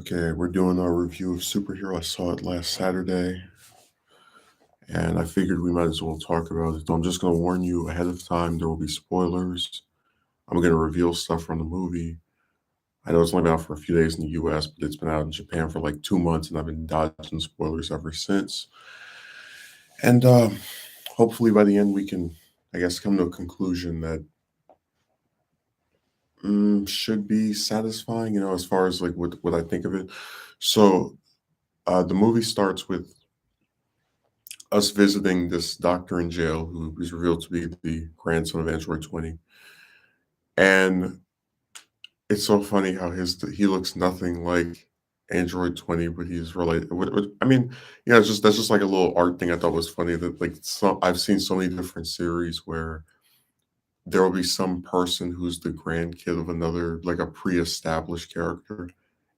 Okay, we're doing our review of Superhero. I saw it last Saturday, and I figured we might as well talk about it. So I'm just going to warn you ahead of time there will be spoilers. I'm going to reveal stuff from the movie. I know it's only been out for a few days in the US, but it's been out in Japan for like 2 months, and I've been dodging spoilers ever since. And hopefully by the end, we can, I guess, come to a conclusion that should be satisfying, as far as like what I think of it. So the movie starts with us visiting this doctor in jail who is revealed to be the grandson of Android 20. And it's so funny how he looks nothing like Android 20, but he's related. I mean, yeah, it's just that's just like a little art thing I thought was funny that like I've seen so many different series where there will be some person who's the grandkid of another, like a pre-established character,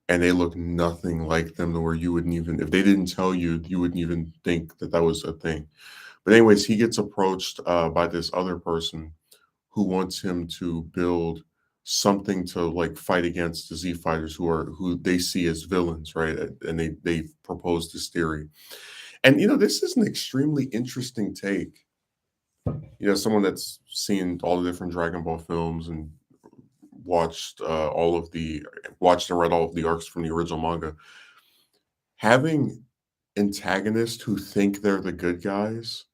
and they look nothing like them to where you wouldn't even, if they didn't tell you, you wouldn't even think that that was a thing. But anyways, he gets approached by this other person who wants him to build something to like fight against the Z fighters who they see as villains, right? And they propose this theory. And this is an extremely interesting take. Someone that's seen all the different Dragon Ball films and watched watched and read all of the arcs from the original manga. Having antagonists who think they're the good guys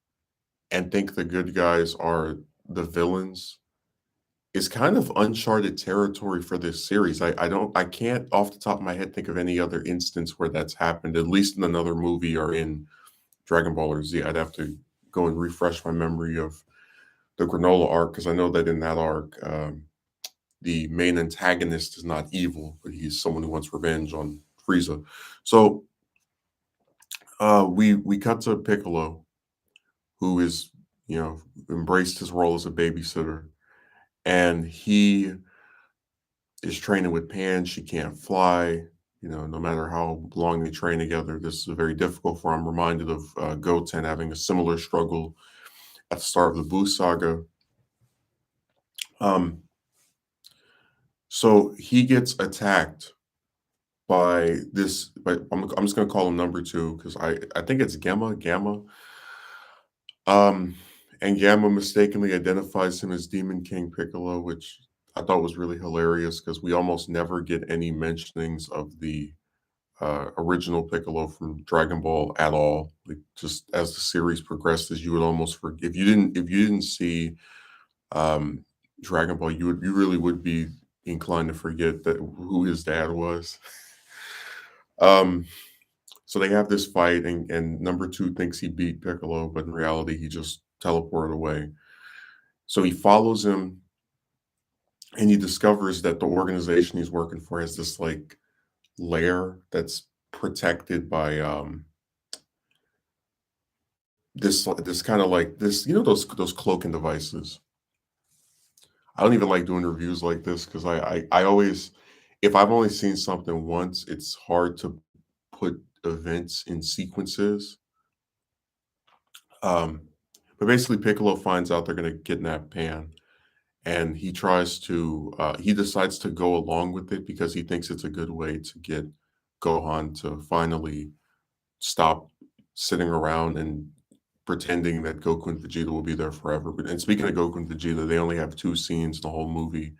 and think the good guys are the villains is kind of uncharted territory for this series. I can't off the top of my head think of any other instance where that's happened, at least in another movie or in Dragon Ball or Z. I'd have to go and refresh my memory of the Granola arc because I know that in that arc, the main antagonist is not evil, but he's someone who wants revenge on Frieza. So we cut to Piccolo, who is embraced his role as a babysitter, and he is training with Pan. She can't fly. No matter how long they train together, this is very difficult for him. I'm reminded of Goten having a similar struggle at the start of the Buu saga. Um, so he gets attacked by this. I'm just going to call him number two because I think it's Gamma. Um, and Gamma mistakenly identifies him as Demon King Piccolo, which I thought was really hilarious because we almost never get any mentionings of the original Piccolo from Dragon Ball at all. Like just as the series progressed, as you would almost forget if you didn't see um, Dragon Ball, you really would be inclined to forget that who his dad was. um, so they have this fight, and number two thinks he beat Piccolo, but in reality, he just teleported away. So he follows him, and he discovers that the organization he's working for has this like lair that's protected by this kind of like this, those cloaking devices. I don't even like doing reviews like this because I always, if I've only seen something once, it's hard to put events in sequences. Um, but basically, Piccolo finds out they're going to kidnap Pan, and he decides to go along with it because he thinks it's a good way to get Gohan to finally stop sitting around and pretending that Goku and Vegeta will be there forever. And speaking of Goku and Vegeta, they only have two scenes in the whole movie.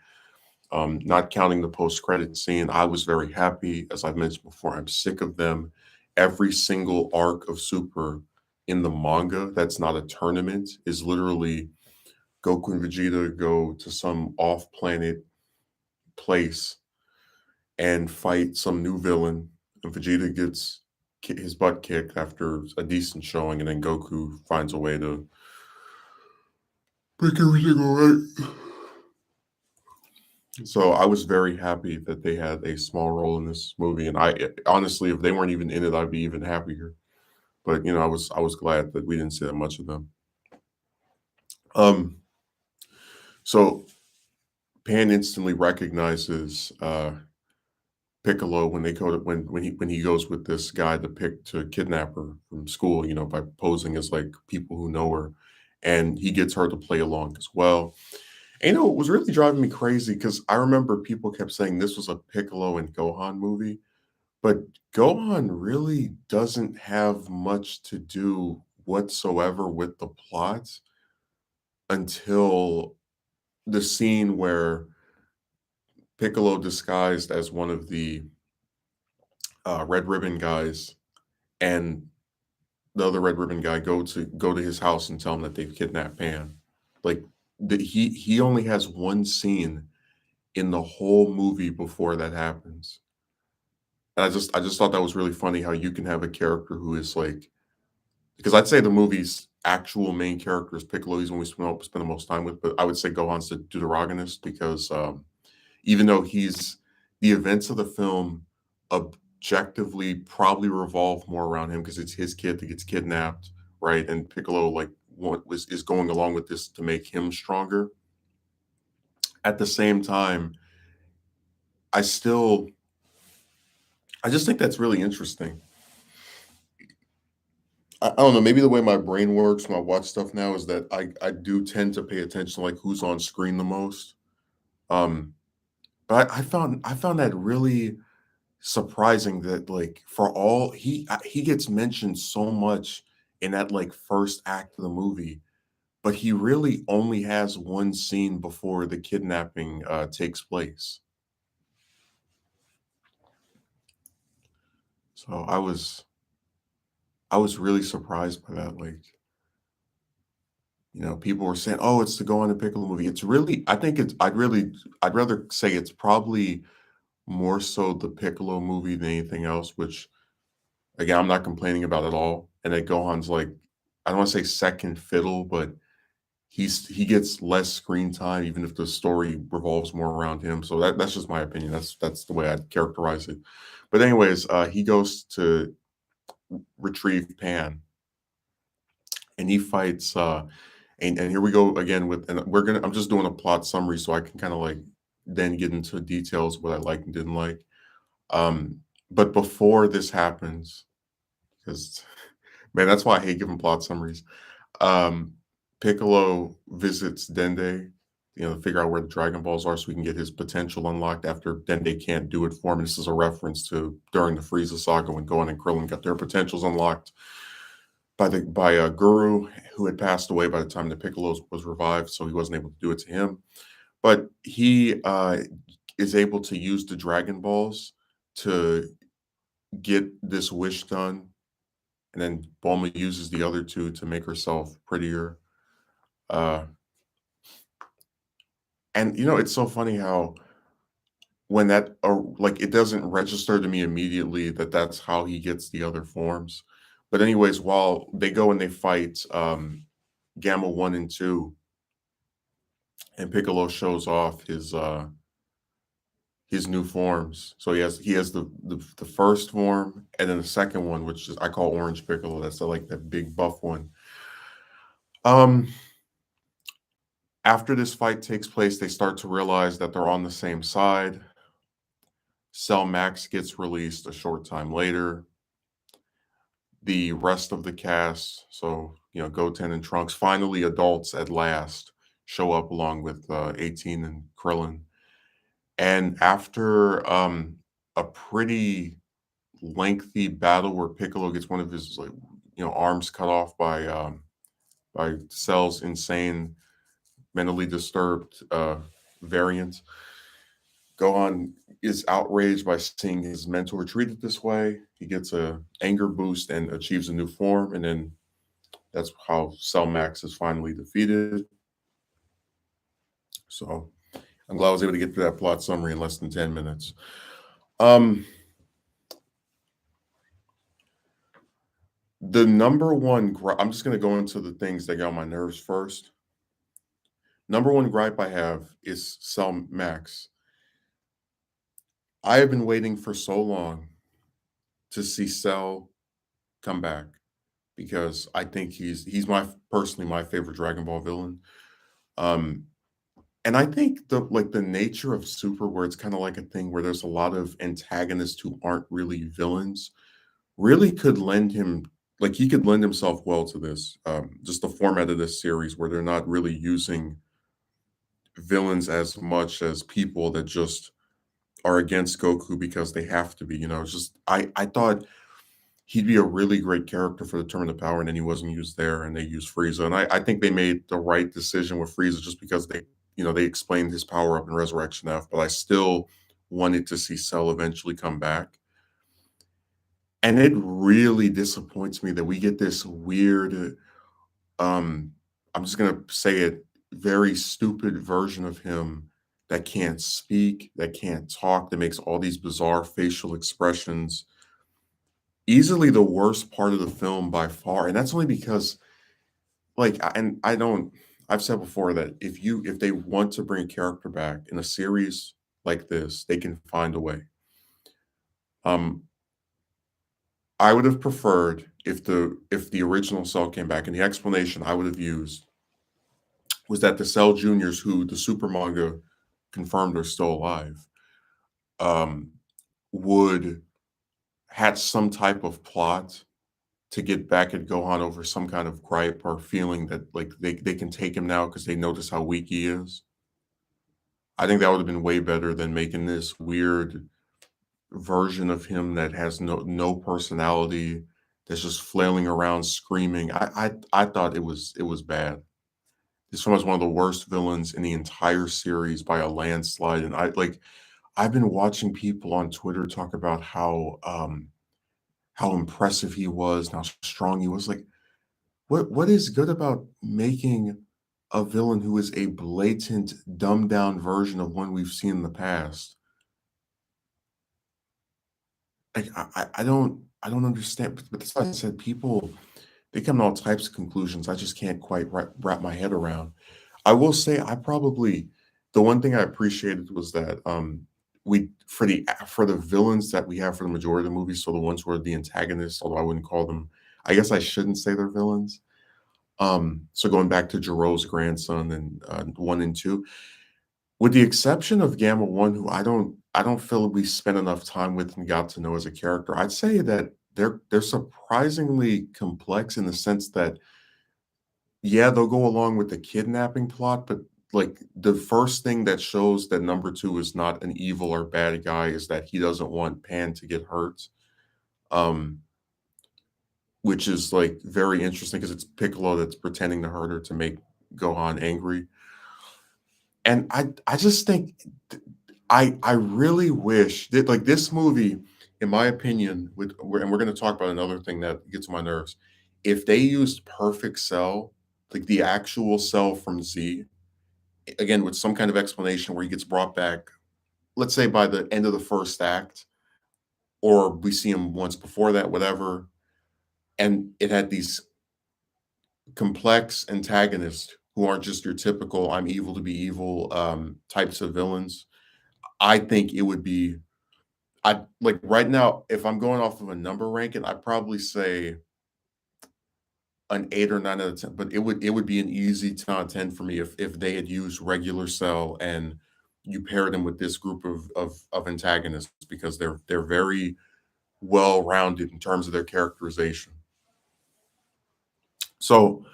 Not counting the post-credit scene, I was very happy. As I've mentioned before, I'm sick of them. Every single arc of Super in the manga that's not a tournament is literally Goku and Vegeta go to some off-planet place and fight some new villain, and Vegeta gets his butt kicked after a decent showing, and then Goku finds a way to make everything all right. So I was very happy that they had a small role in this movie, and I honestly, if they weren't even in it, I'd be even happier. But I was glad that we didn't see that much of them. Um, so Pan instantly recognizes Piccolo when they go to when he goes with this guy to kidnap her from school, by posing as like people who know her, and he gets her to play along as well. And it was really driving me crazy because I remember people kept saying this was a Piccolo and Gohan movie, but Gohan really doesn't have much to do whatsoever with the plot until the scene where Piccolo, disguised as one of the Red Ribbon guys, and the other Red Ribbon guy go to his house and tell him that they've kidnapped Pan. Like he only has one scene in the whole movie before that happens. And I just thought that was really funny how you can have a character who is like, because I'd say the movie's actual main character is Piccolo. He's one we spend the most time with, but I would say Gohan's the deuteragonist because even though he's the events of the film objectively probably revolve more around him because it's his kid that gets kidnapped, right? And Piccolo like is going along with this to make him stronger. At the same time, I still I just think that's really interesting. I don't know, maybe the way my brain works when I watch stuff now is that I do tend to pay attention to like who's on screen the most. Um, but I found that really surprising that like for all he gets mentioned so much in that like first act of the movie, but he really only has one scene before the kidnapping takes place. So I was really surprised by that. Like, people were saying, "Oh, it's the Go on the Piccolo movie." It's really, I think it's, I'd rather say it's probably more so the Piccolo movie than anything else, which again, I'm not complaining about at all. And that Gohan's like, I don't want to say second fiddle, but he gets less screen time, even if the story revolves more around him. So that's just my opinion. That's the way I'd characterize it. But anyways, he goes to retrieve Pan and he fights and here we go again with and I'm just doing a plot summary so I can kind of like then get into details what I liked and didn't like. But before this happens, because man, that's why I hate giving plot summaries. Um, Piccolo visits Dende, to figure out where the Dragon Balls are so we can get his potential unlocked after Dende can't do it for him. This is a reference to during the Frieza saga when Gohan and Krillin got their potentials unlocked by Guru, who had passed away by the time the Piccolo was revived, so he wasn't able to do it to him. But he is able to use the Dragon Balls to get this wish done, and then Bulma uses the other two to make herself prettier. Uh, and it's so funny how when that like it doesn't register to me immediately that that's how he gets the other forms. But anyways, while they go and they fight Gamma 1 and 2, and Piccolo shows off his new forms. So he has the first form and then the second one, which is I call Orange Piccolo. That's like that big buff one. Um, After this fight takes place, they start to realize that they're on the same side. Cell Max gets released a short time later. The rest of the cast, so Goten and Trunks, finally adults at last, show up along with 18 and Krillin. And after a pretty lengthy battle where Piccolo gets one of his like arms cut off by Cell's insane mentally disturbed variant, Gohan is outraged by seeing his mentor treated this way. He gets a anger boost and achieves a new form, and then that's how Cell Max is finally defeated. So I'm glad I was able to get through that plot summary in less than 10 minutes. Um, the number one, I'm just going to go into the things that get on my nerves first. Number one gripe I have is Cell Max. I have been waiting for so long to see Cell come back because I think he's my personally my favorite Dragon Ball villain. Um, and I think the nature of Super, where it's kind of like a thing where there's a lot of antagonists who aren't really villains, really could lend him like he could lend himself well to this. Just the format of this series where they're not really using villains as much as people that just are against Goku because they have to be. It's just I thought he'd be a really great character for the Tournament of Power, and then he wasn't used there, and they used Frieza. And I think they made the right decision with Frieza just because they explained his power up in Resurrection F, but I still wanted to see Cell eventually come back. And it really disappoints me that we get this weird, um, I'm just gonna say it, very stupid version of him that can't speak, that can't talk, that makes all these bizarre facial expressions. Easily the worst part of the film by far, and that's only because, and I don't. I've said before that if they want to bring a character back in a series like this, they can find a way. Um, I would have preferred if the original Cell came back, and the explanation I would have used was that the Cell Juniors, who the super manga confirmed are still alive, um, would had some type of plot to get back at Gohan over some kind of gripe or feeling that like they can take him now because they notice how weak he is. I think that would have been way better than making this weird version of him that has no personality, that's just flailing around screaming. I thought it was bad. This one was one of the worst villains in the entire series by a landslide. And I've been watching people on Twitter talk about how impressive he was, and how strong he was. Like, what is good about making a villain who is a blatant, dumbed down version of one we've seen in the past? Like, I don't understand, but that's why I said people, they come to all types of conclusions I just can't quite wrap my head around. I will say the one thing I appreciated was that, we for the villains that we have for the majority of the movie, so the ones who are the antagonists, although I wouldn't call them, I guess I shouldn't say they're villains. So going back to Jiro's grandson and, 1 and 2, with the exception of Gamma 1, who I don't feel we spent enough time with and got to know as a character, I'd say that they're surprisingly complex in the sense that, yeah, they'll go along with the kidnapping plot, but, like, the first thing that shows that number 2 is not an evil or bad guy is that he doesn't want Pan to get hurt, um, which is, like, very interesting because it's Piccolo that's pretending to hurt her to make Gohan angry. And I just think I really wish that, like, this movie, in my opinion, and we're gonna talk about another thing that gets on my nerves. If they used Perfect Cell, like the actual Cell from Z, again, with some kind of explanation where he gets brought back, let's say by the end of the first act, or we see him once before that, whatever, and it had these complex antagonists who aren't just your typical "I'm evil to be evil" types of villains. I think it would be I like right now, if I'm going off of a number ranking, I'd probably say an 8 or 9 out of 10, but it would be an easy 10 out of 10 for me if they had used regular Cell and you paired them with this group of antagonists because they're very well rounded in terms of their characterization. So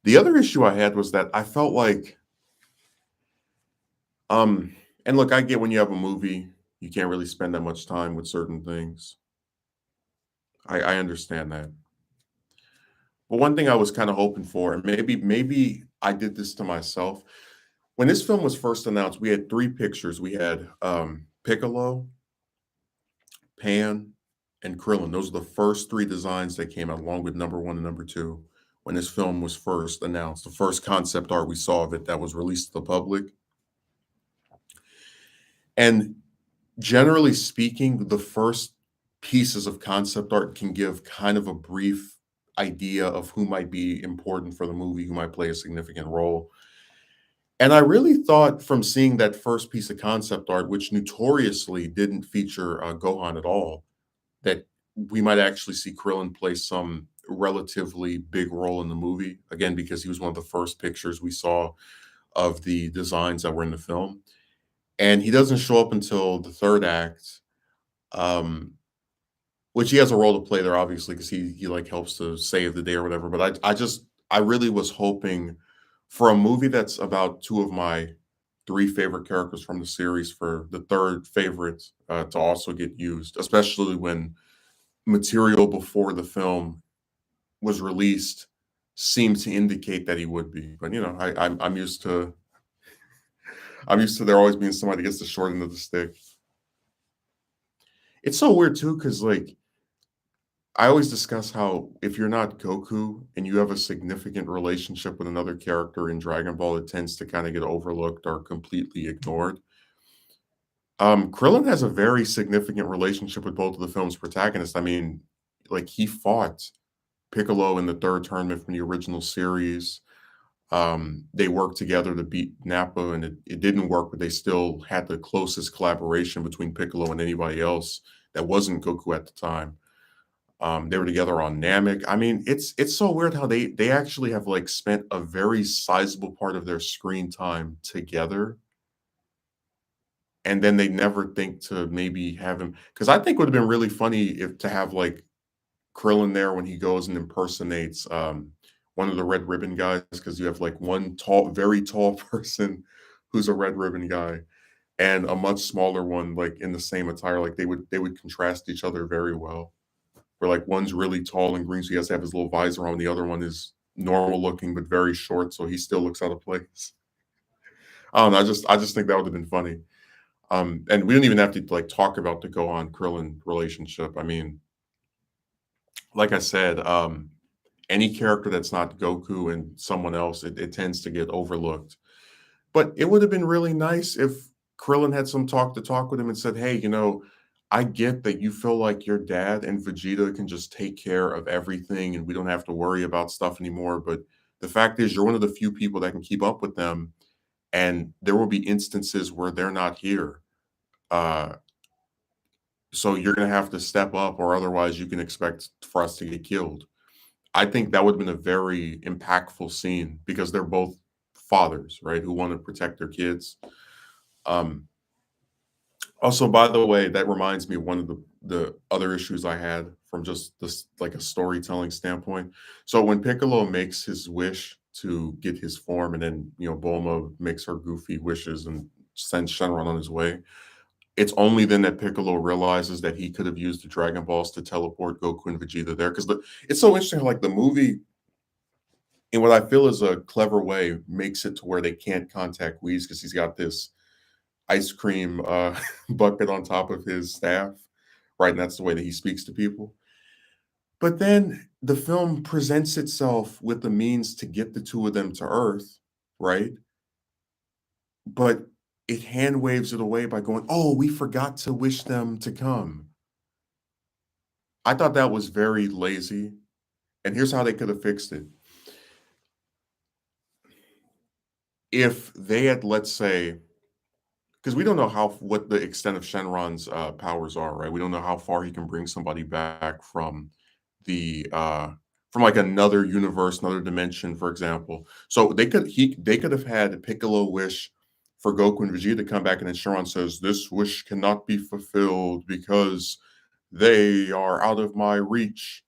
the other issue I had was that I felt like, um, and look, I get when you have a movie, you can't really spend that much time with certain things. I understand that. But one thing I was kind of hoping for, and maybe I did this to myself. When this film was first announced, we had 3 pictures. We had, Piccolo, Pan, and Krillin. Those are the first 3 designs that came out along with number 1 and number 2 when this film was first announced. The first concept art we saw of it that was released to the public. And generally speaking, the first pieces of concept art can give kind of a brief idea of who might be important for the movie, who might play a significant role. And I really thought from seeing that first piece of concept art, which notoriously didn't feature Gohan at all, that we might actually see Krillin play some relatively big role in the movie. Again, because he was one of the first pictures we saw of the designs that were in the film. And he doesn't show up until the third act, um, which he has a role to play there, obviously, because he like helps to save the day or whatever. But I really was hoping for a movie that's about two of my three favorite characters from the series for the third favorite to also get used, especially when material before the film was released seemed to indicate that he would be. But I'm used to there always being somebody that gets the short end of the stick. It's so weird too, because like I always discuss how if you're not Goku and you have a significant relationship with another character in Dragon Ball, it tends to kind of get overlooked or completely ignored. Krillin has a very significant relationship with both of the film's protagonists. I mean, like he fought Piccolo in the third tournament from the original series. They worked together to beat Nappa, and it didn't work, but they still had the closest collaboration between Piccolo and anybody else that wasn't Goku at the time. They were together on Namek. I mean, it's so weird how they actually have like spent a very sizable part of their screen time together, and then they never think to maybe have him. Because I think it would have been really funny if to have like Krillin there when he goes and impersonates one of the Red Ribbon guys, because you have like one tall, very tall person who's a Red Ribbon guy, and a much smaller one like in the same attire. Like they would contrast each other very well. Where like one's really tall and green, so he has to have his little visor on. The other one is normal looking but very short, so he still looks out of place. I don't know. I just think that would have been funny. And we don't even have to like talk about the Gohan Krillin relationship. I mean, like I said, any character that's not Goku and someone else, it tends to get overlooked. But it would have been really nice if Krillin had some talk to talk with him and said, "Hey, I get that you feel like your dad and Vegeta can just take care of everything and we don't have to worry about stuff anymore. But the fact is, you're one of the few people that can keep up with them. And there will be instances where they're not here. Uh, so you're going to have to step up, or otherwise, you can expect for us to get killed." I think that would have been a very impactful scene because they're both fathers, right, who want to protect their kids. Um, Also, by the way, that reminds me of one of the other issues I had from just this like a storytelling standpoint. So when Piccolo makes his wish to get his form, and then Bulma makes her goofy wishes and sends Shenron on his way, it's only then that Piccolo realizes that he could have used the Dragon Balls to teleport Goku and Vegeta there. Because it's so interesting, like the movie, in what I feel is a clever way, makes it to where they can't contact Whis because he's got this ice cream bucket on top of his staff, right? And that's the way that he speaks to people. But then the film presents itself with the means to get the two of them to Earth, right? But it hand waves it away by going, "Oh, we forgot to wish them to come." I thought that was very lazy. And here's how they could have fixed it. If they had, let's say, because we don't know what the extent of Shenron's powers are, right? We don't know how far he can bring somebody back from the from like another universe, another dimension, for example. So they could have had Piccolo wish for Goku and Vegeta to come back, and then Shenron says, "This wish cannot be fulfilled because they are out of my reach."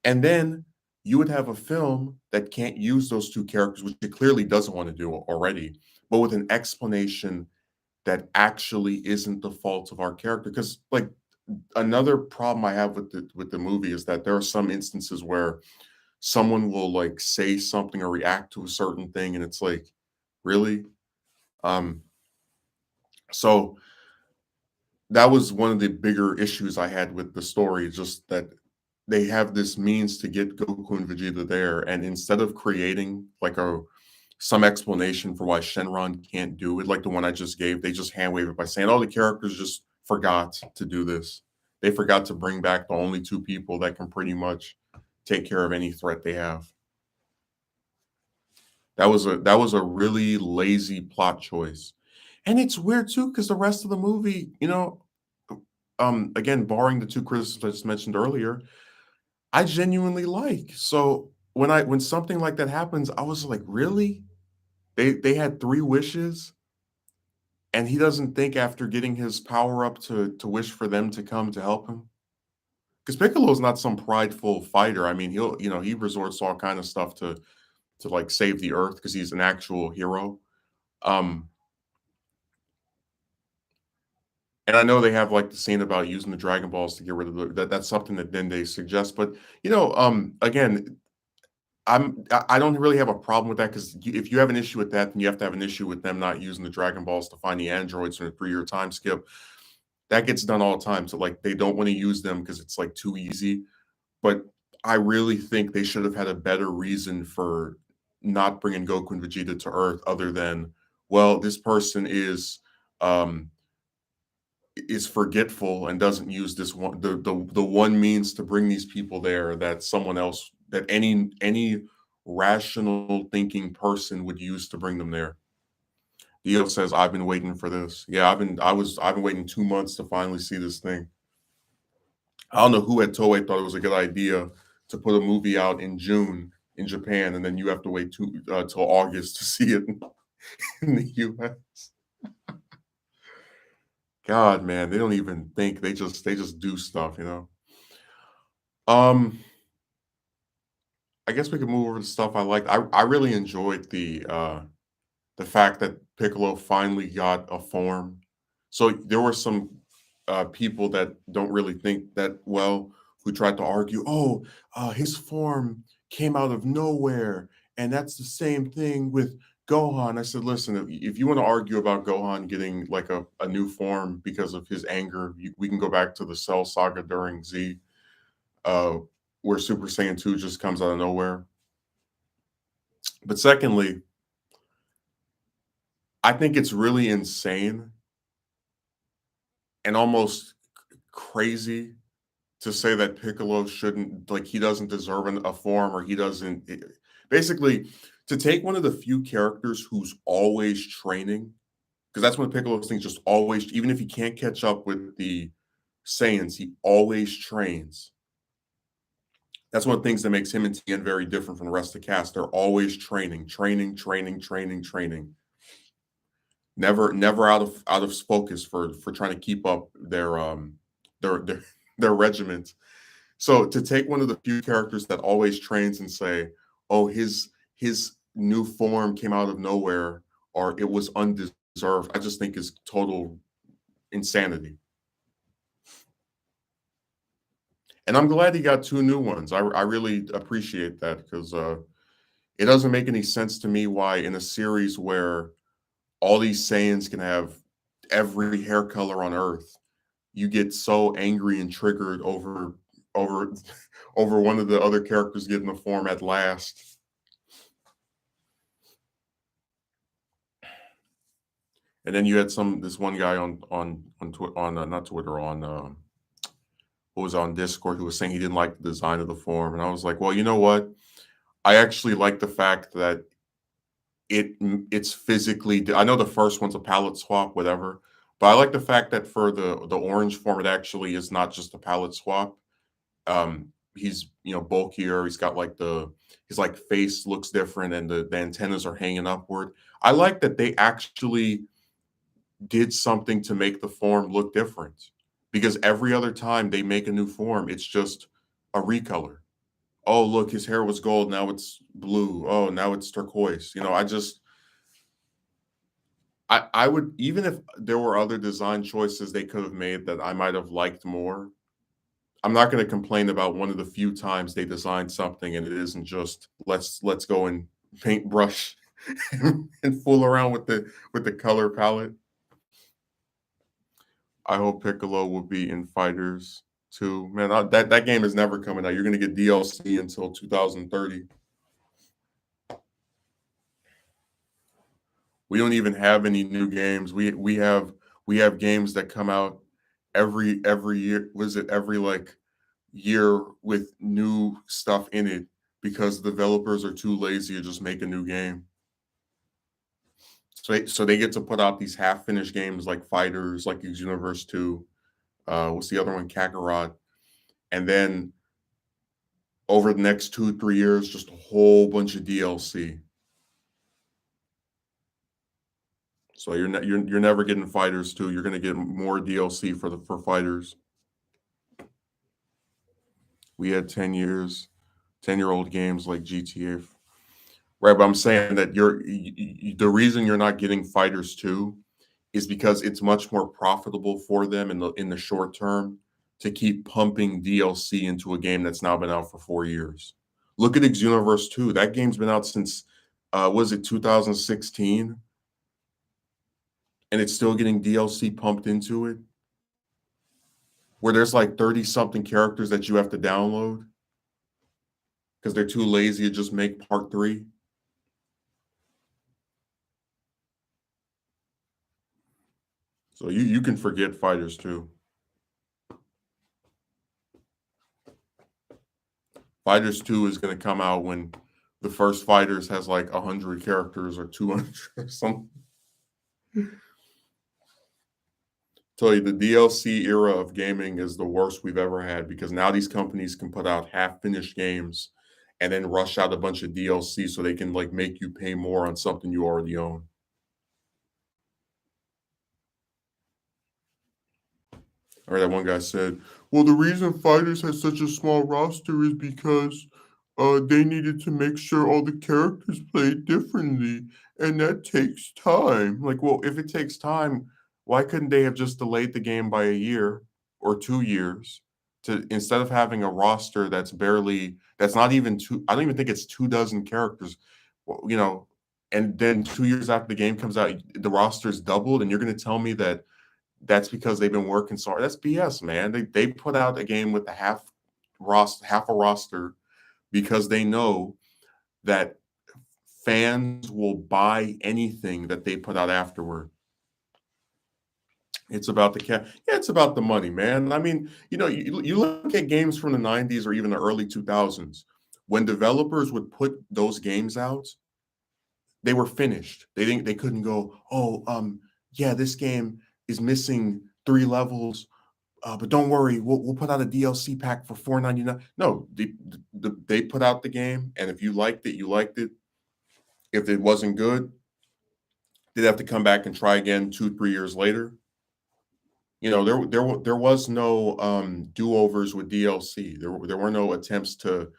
And then you would have a film that can't use those two characters, which it clearly doesn't want to do already, but with an explanation that actually isn't the fault of our character. Because like another problem I have with the movie is that there are some instances where someone will like say something or react to a certain thing, and it's like, really? Um, so that was one of the bigger issues I had with the story, just that they have this means to get Goku and Vegeta there, and instead of creating like a some explanation for why Shenron can't do it, like the one I just gave, they just hand wave it by saying, "Oh, the characters just forgot to do this. They forgot to bring back the only two people that can pretty much take care of any threat they have." That was a really lazy plot choice. And it's weird too, because the rest of the movie, again, barring the two criticisms I just mentioned earlier, I genuinely like. So when something like that happens, I was like, really? They had three wishes, and he doesn't think after getting his power up to wish for them to come to help him? Because Piccolo's not some prideful fighter. I mean, he resorts to all kind of stuff to like save the earth because he's an actual hero. Um, And I know they have like the scene about using the Dragon Balls to get rid of that's something that then they suggest. But again, I don't really have a problem with that because if you have an issue with that, then you have to have an issue with them not using the Dragon Balls to find the androids in a 3-year time skip. That gets done all the time. So like they don't want to use them because it's like too easy. But I really think they should have had a better reason for not bringing Goku and Vegeta to Earth other than, well, this person um is forgetful and doesn't use this one the one means to bring these people there that someone else that any rational thinking person would use to bring them there. Dio says, I've been waiting for this. Yeah, I've been waiting 2 months to finally see this thing. I don't know who at Toei thought it was a good idea to put a movie out in June in Japan, and then you have to wait till August to see it in the US. God, man, they don't even think. They just do stuff, you know. Um, I guess we could move over to stuff I liked. I really enjoyed the fact that Piccolo finally got a form. So there were some people that don't really think that well who tried to argue, oh, his form came out of nowhere, and that's the same thing with Gohan. I said, listen, if you want to argue about Gohan getting like a new form because of his anger, we can go back to the Cell Saga during Z, uh, where Super Saiyan 2 just comes out of nowhere. But secondly, I think it's really insane and almost crazy to say that Piccolo shouldn't like he doesn't deserve a form or he doesn't basically to take one of the few characters who's always training because that's one of Piccolo's things just always even if he can't catch up with the Saiyans he always trains. That's one of the things that makes him and Tien very different from the rest of the cast. They're always training. Never out of focus for trying to keep up their their their regiment. So to take one of the few characters that always trains and say, "Oh, his new form came out of nowhere," or "It was undeserved," I just think is total insanity. And I'm glad he got two new ones. I really appreciate that because it doesn't make any sense to me why in a series where all these Saiyans can have every hair color on Earth, you get so angry and triggered over over one of the other characters getting the form at last. And then you had this one guy on not Twitter on who was on Discord who was saying he didn't like the design of the form, and I was like, well, you know what? I actually like the fact that it's physically. I know the first one's a palette swap, whatever, but I like the fact that for the orange form, it actually is not just a palette swap. He's bulkier. He's got like his like face looks different, and the antennas are hanging upward. I like that they actually did something to make the form look different because every other time they make a new form, it's just a recolor. Oh, look, his hair was gold. Now it's blue. Oh, now it's turquoise. I would even if there were other design choices they could have made that I might have liked more. I'm not going to complain about one of the few times they designed something and it isn't just let's go and paintbrush and fool around with the color palette. I hope Piccolo will be in Fighters too. Man, that game is never coming out. You're going to get DLC until 2030. We don't even have any new games. We have games that come out every year. Was it every like year with new stuff in it because developers are too lazy to just make a new game. So they get to put out these half finished games like Fighters, like Universe 2. What's the other one? Kakarot. And then over the next 2 3 years, just a whole bunch of DLC. So you're never getting Fighters 2. You're gonna get more DLC for Fighters. We had 10 years, 10-year-old games like GTA. Right, but I'm saying that the reason you're not getting Fighters 2 is because it's much more profitable for them in the short term to keep pumping DLC into a game that's now been out for 4 years. Look at Xenoverse 2. That game's been out since was it 2016, and it's still getting DLC pumped into it, where there's like 30 something characters that you have to download because they're too lazy to just make part 3. So you can forget Fighters 2. Fighters 2 is going to come out when the first Fighters has like 100 characters or 200 or something. Tell you, the DLC era of gaming is the worst we've ever had because now these companies can put out half-finished games and then rush out a bunch of DLC so they can like make you pay more on something you already own. Or that one guy said, "Well, the reason Fighters has such a small roster is because they needed to make sure all the characters played differently, and that takes time." Like, well, if it takes time, why couldn't they have just delayed the game by a year or 2 years to instead of having a roster that's not even two? I don't even think it's 2 dozen characters. Well, and then 2 years after the game comes out, the roster's doubled, and you're going to tell me that that's because they've been working so hard. That's BS, man. They put out a game with half a roster because they know that fans will buy anything that they put out afterward. It's about yeah, it's about the money, man. I mean, you look at games from the 90s or even the early 2000s. When developers would put those games out, they were finished. They couldn't go, "Oh, yeah, this game is missing 3 levels. But don't worry, we'll put out a DLC pack for 4.99." No, they put out the game, and if you liked it, you liked it. If it wasn't good, they'd have to come back and try again 2, 3 years later. There was no do-overs with DLC. There were no attempts to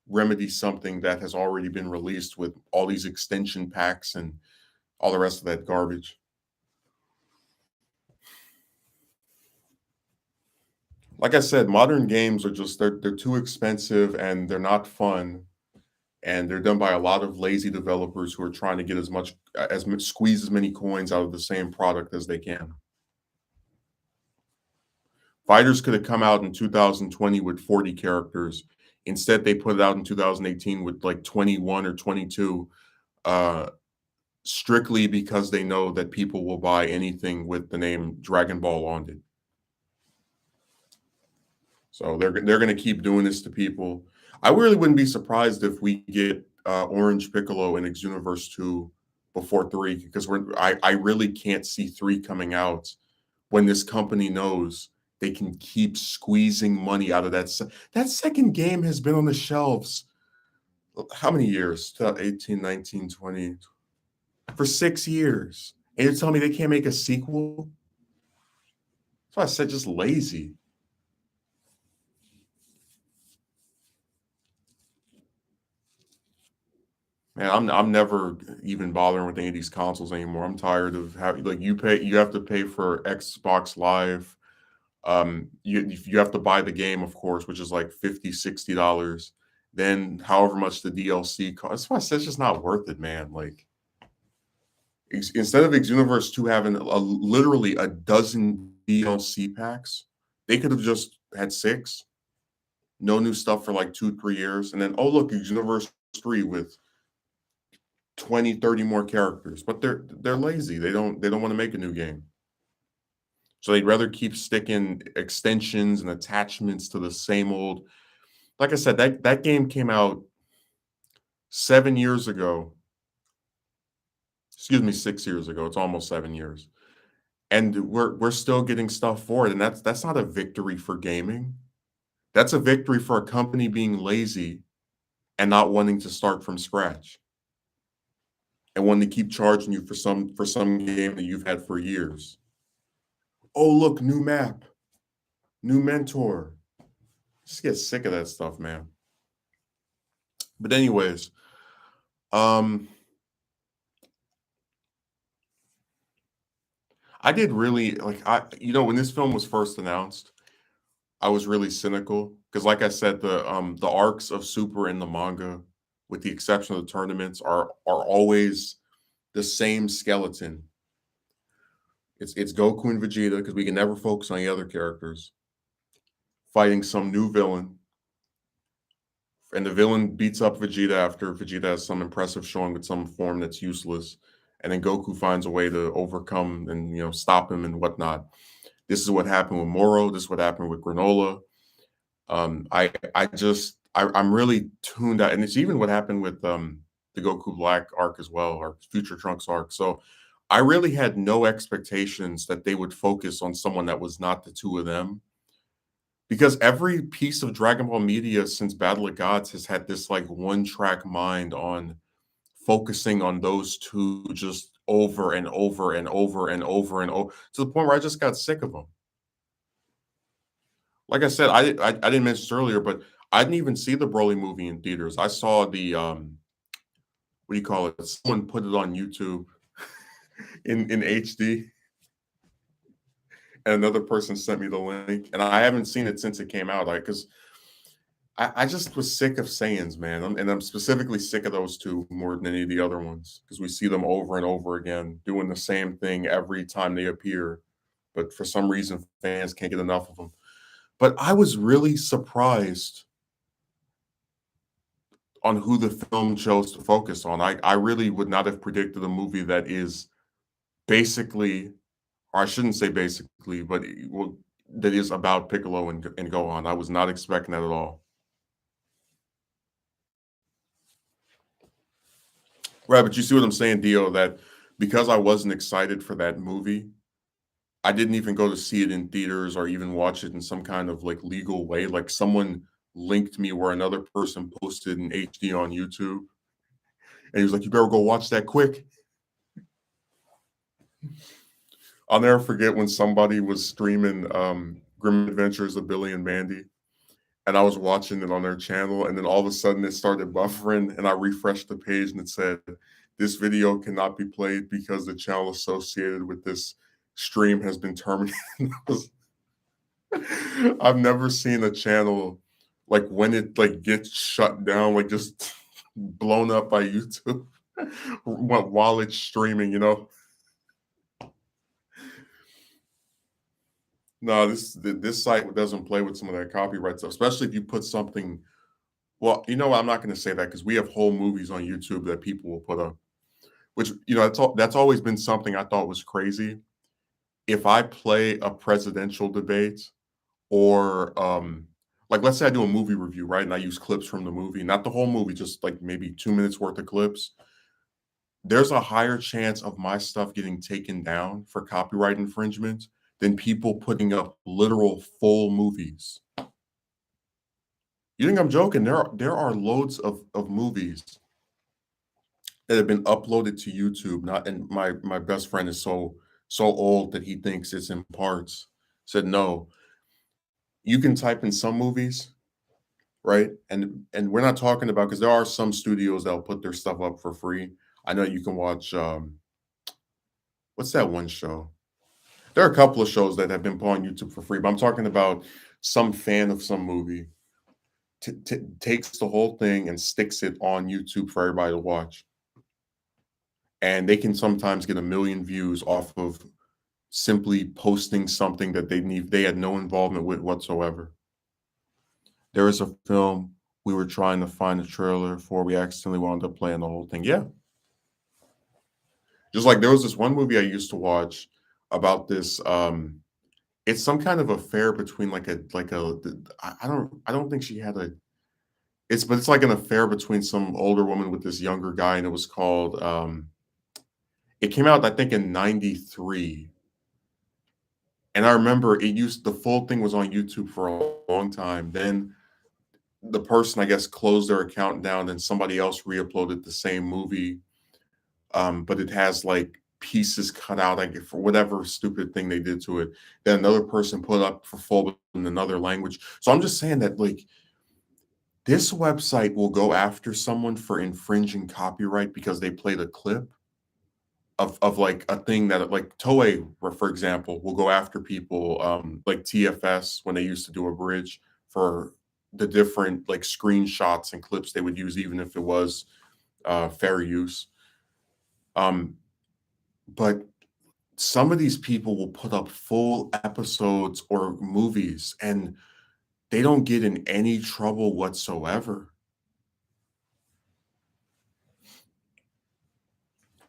remedy something that has already been released with all these extension packs and all the rest of that garbage. Like I said, modern games are just they're too expensive and they're not fun, and they're done by a lot of lazy developers who are trying to get squeeze as many coins out of the same product as they can. Fighters could have come out in 2020 with 40 characters. Instead, they put it out in 2018 with like 21 or 22, uh, strictly because they know that people will buy anything with the name Dragon Ball on it. So they're going to keep doing this to people. I really wouldn't be surprised if we get Orange Piccolo in Xenoverse 2 before 3 because I really can't see 3 coming out when this company knows they can keep squeezing money out of that second game has been on the shelves how many years? 18, 19, 20 for 6 years. And you're telling me they can't make a sequel? That's why I said just lazy. Man, I'm never even bothering with any of these consoles anymore. I'm tired of having like you have to pay for Xbox Live. You have to buy the game, of course, which is like $50, $60. Then however much the DLC costs. That's why I said it's just not worth it, man. Like instead of Xenoverse 2 having literally a dozen DLC packs, they could have just had 6. No new stuff for like 2, 3 years. And then, oh look, Xenoverse 3 with 20, 30 more characters, but they're lazy. They don't want to make a new game. So they'd rather keep sticking extensions and attachments to the same old. Like I said, that game came out 7 years ago. Excuse me, 6 years ago. It's almost 7 years. And we're still getting stuff for it. And that's not a victory for gaming. That's a victory for a company being lazy and not wanting to start from scratch. And wanting to keep charging you for some game that you've had for years. Oh, look, new map, new mentor. Just get sick of that stuff, man. But anyways, um, I did really like when this film was first announced, I was really cynical because, like I said, the arcs of Super in the manga, with the exception of the tournaments, are always the same skeleton. It's Goku and Vegeta because we can never focus on the other characters fighting some new villain, and the villain beats up Vegeta after Vegeta has some impressive showing with some form that's useless, and then Goku finds a way to overcome and stop him and whatnot. This is what happened with Moro. This is what happened with Granola. I'm really tuned out, and it's even what happened with the Goku Black arc as well, or Future Trunks arc. So I really had no expectations that they would focus on someone that was not the two of them, because every piece of Dragon Ball media since Battle of Gods has had this like one track mind on focusing on those two just over and over and over and over and over to the point where I just got sick of them. Like I said, I didn't mention this earlier, but I didn't even see the Broly movie in theaters. I saw the what do you call it? Someone put it on YouTube in HD, and another person sent me the link, and I haven't seen it since it came out. Like, because I just was sick of Saiyans, man, and I'm specifically sick of those two more than any of the other ones because we see them over and over again doing the same thing every time they appear. But for some reason, fans can't get enough of them. But I was really surprised on who the film chose to focus on. I really would not have predicted a movie that is basically, or I shouldn't say basically, but that is about Piccolo and Gohan. I was not expecting that at all. Right, but you see what I'm saying, Dio? That because I wasn't excited for that movie, I didn't even go to see it in theaters or even watch it in some kind of like legal way. Like someone linked me where another person posted in HD on YouTube, and he was like, "You better go watch that quick." I'll never forget when somebody was streaming Grim Adventures of Billy and Mandy, and I was watching it on their channel, and then all of a sudden it started buffering, and I refreshed the page and it said, "This video cannot be played because the channel associated with this stream has been terminated." I've never seen a channel like when it like gets shut down, like just blown up by YouTube while it's streaming. No, this site doesn't play with some of that copyright stuff, especially if you put something. Well, what, I'm not going to say that because we have whole movies on YouTube that people will put up, which that's always been something I thought was crazy. If I play a presidential debate or like let's say I do a movie review, right? And I use clips from the movie, not the whole movie, just like maybe 2 minutes worth of clips. There's a higher chance of my stuff getting taken down for copyright infringement than people putting up literal full movies. You think I'm joking? There are loads of movies that have been uploaded to YouTube. Not and my best friend is so old that he thinks it's in parts. Said no, you can type in some movies, right? And we're not talking about, because there are some studios that'll put their stuff up for free. I know you can watch what's that one show? There are a couple of shows that have been put on YouTube for free, but I'm talking about some fan of some movie takes the whole thing and sticks it on YouTube for everybody to watch. And they can sometimes get 1 million views off of simply posting something that they had no involvement with whatsoever. There is a film we were trying to find a trailer for. We accidentally wound up playing the whole thing. Yeah. Just like there was this one movie I used to watch about this. It's some kind of affair between I don't think she had a it's like an affair between some older woman with this younger guy, and it was called it came out I think in 93. And I remember the full thing was on YouTube for a long time. Then the person, I guess, closed their account down and somebody else re-uploaded the same movie. But it has like pieces cut out, I get, for whatever stupid thing they did to it. Then another person put up for full in another language. So I'm just saying that like this website will go after someone for infringing copyright because they played a clip. of like a thing that like Toei, for example, will go after people like TFS when they used to do a bridge for the different like screenshots and clips they would use, even if it was fair use. Um, but some of these people will put up full episodes or movies and they don't get in any trouble whatsoever.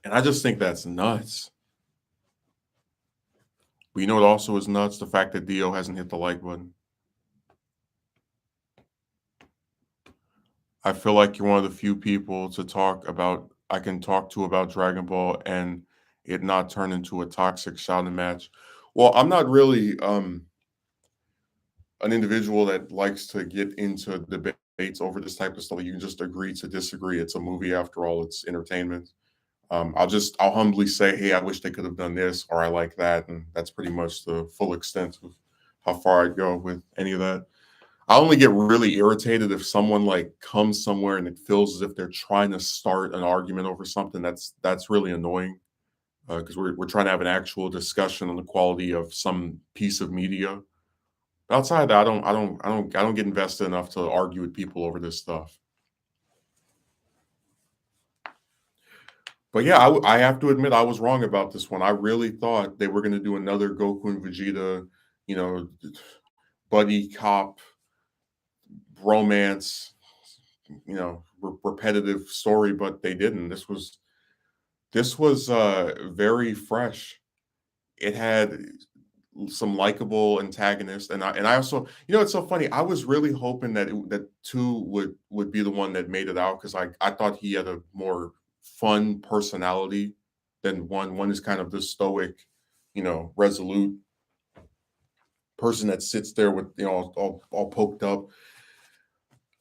And I just think that's nuts. But you know what also is nuts? The fact that Dio hasn't hit the like button. I feel like you're one of the few people to talk about I can talk to about Dragon Ball and it not turn into a toxic shouting match. Well, I'm not really an individual that likes to get into debates over this type of stuff. You can just agree to disagree. It's a movie after all, it's entertainment. I'll humbly say, hey, I wish they could have done this or I like that. And that's pretty much the full extent of how far I'd go with any of that. I only get really irritated if someone like comes somewhere and it feels as if they're trying to start an argument over something. That's really annoying because we're trying to have an actual discussion on the quality of some piece of media. Outside of that, I don't get invested enough to argue with people over this stuff. But yeah, I have to admit I was wrong about this one. I really thought they were going to do another Goku and Vegeta, you know, buddy cop romance, repetitive story, but they didn't. This was very fresh. It had some likable antagonists, and I also, it's so funny. I was really hoping that two would be the one that made it out because I thought he had a more fun personality than one. One is kind of the stoic, resolute person that sits there with all poked up.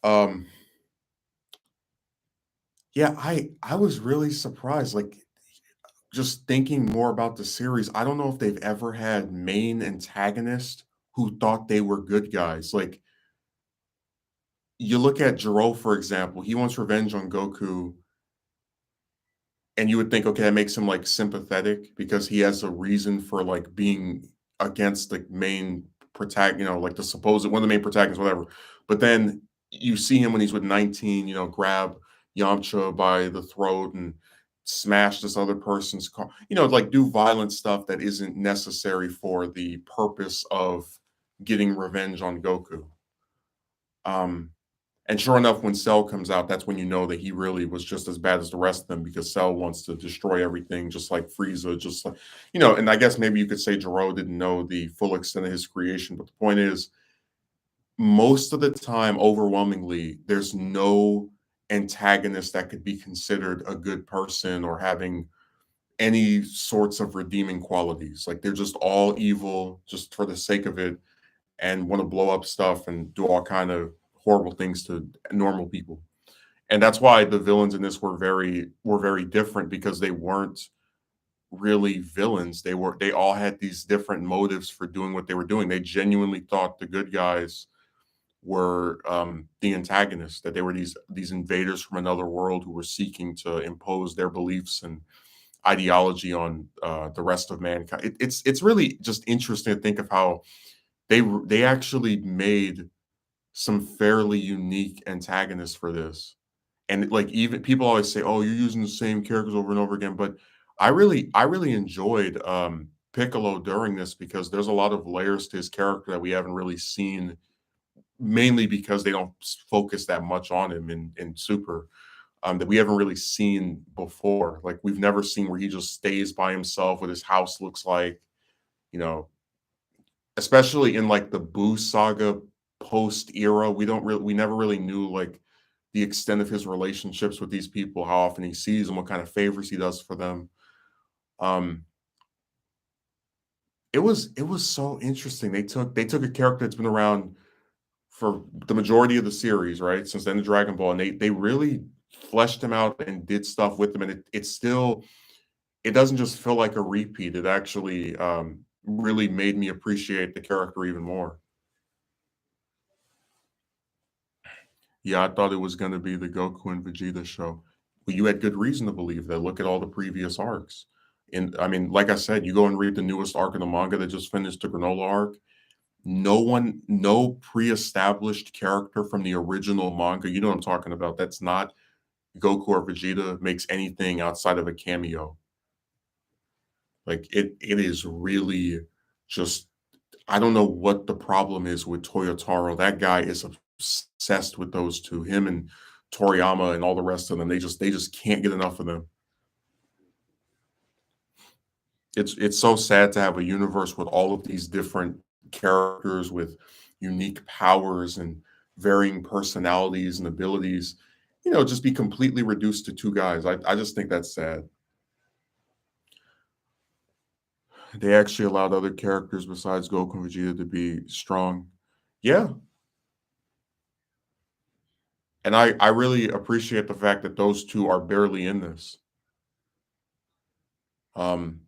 Um, yeah, I was really surprised. Like just thinking more about the series, I don't know if they've ever had main antagonists who thought they were good guys. Like you look at Jiro, for example, he wants revenge on Goku, and you would think, okay, that makes him like sympathetic because he has a reason for like being against the main protagonist, like the supposed one of the main protagonists, whatever. But then you see him when he's with 19, grab Yamcha by the throat and smash this other person's car, like do violent stuff that isn't necessary for the purpose of getting revenge on Goku. Um, and sure enough, when Cell comes out, that's when you know that he really was just as bad as the rest of them because Cell wants to destroy everything, just like Frieza, just like, and I guess maybe you could say Jiro didn't know the full extent of his creation. But the point is, most of the time, overwhelmingly, there's no antagonist that could be considered a good person or having any sorts of redeeming qualities. Like they're just all evil just for the sake of it and want to blow up stuff and do all kind of horrible things to normal people. And that's why the villains in this were very different because they weren't really villains. They all had these different motives for doing what they were doing. They genuinely thought the good guys were the antagonists, that they were these invaders from another world who were seeking to impose their beliefs and ideology on the rest of mankind. It's really just interesting to think of how they actually made some fairly unique antagonists for this. And like even people always say, "Oh, you're using the same characters over and over again," but I really enjoyed Piccolo during this because there's a lot of layers to his character that we haven't really seen, mainly because they don't focus that much on him in Super. That we haven't really seen before. Like we've never seen where he just stays by himself, what his house looks like, you know, especially in like the Boo saga post era. We never really knew like the extent of his relationships with these people, how often he sees them, what kind of favors he does for them. Um, it was so interesting. They took a character that's been around for the majority of the series, right? Since then, the Dragon Ball, and they really fleshed him out and did stuff with him, and it doesn't just feel like a repeat. It actually really made me appreciate the character even more. Yeah, I thought it was going to be the Goku and Vegeta show. Well, you had good reason to believe that. Look at all the previous arcs. And I mean, like I said, you go and read the newest arc of the manga that just finished, the Granola arc. No pre-established character from the original manga, you know what I'm talking about, that's not Goku or Vegeta makes anything outside of a cameo. Like it is really just I don't know what the problem is with Toyotaro. That guy is obsessed with those two. Him and Toriyama and all the rest of them. They just can't get enough of them. It's so sad to have a universe with all of these different characters with unique powers and varying personalities and abilities, just be completely reduced to two guys. I just think that's sad. They actually allowed other characters besides Goku and Vegeta to be strong. Yeah, and I really appreciate the fact that those two are barely in this. Um,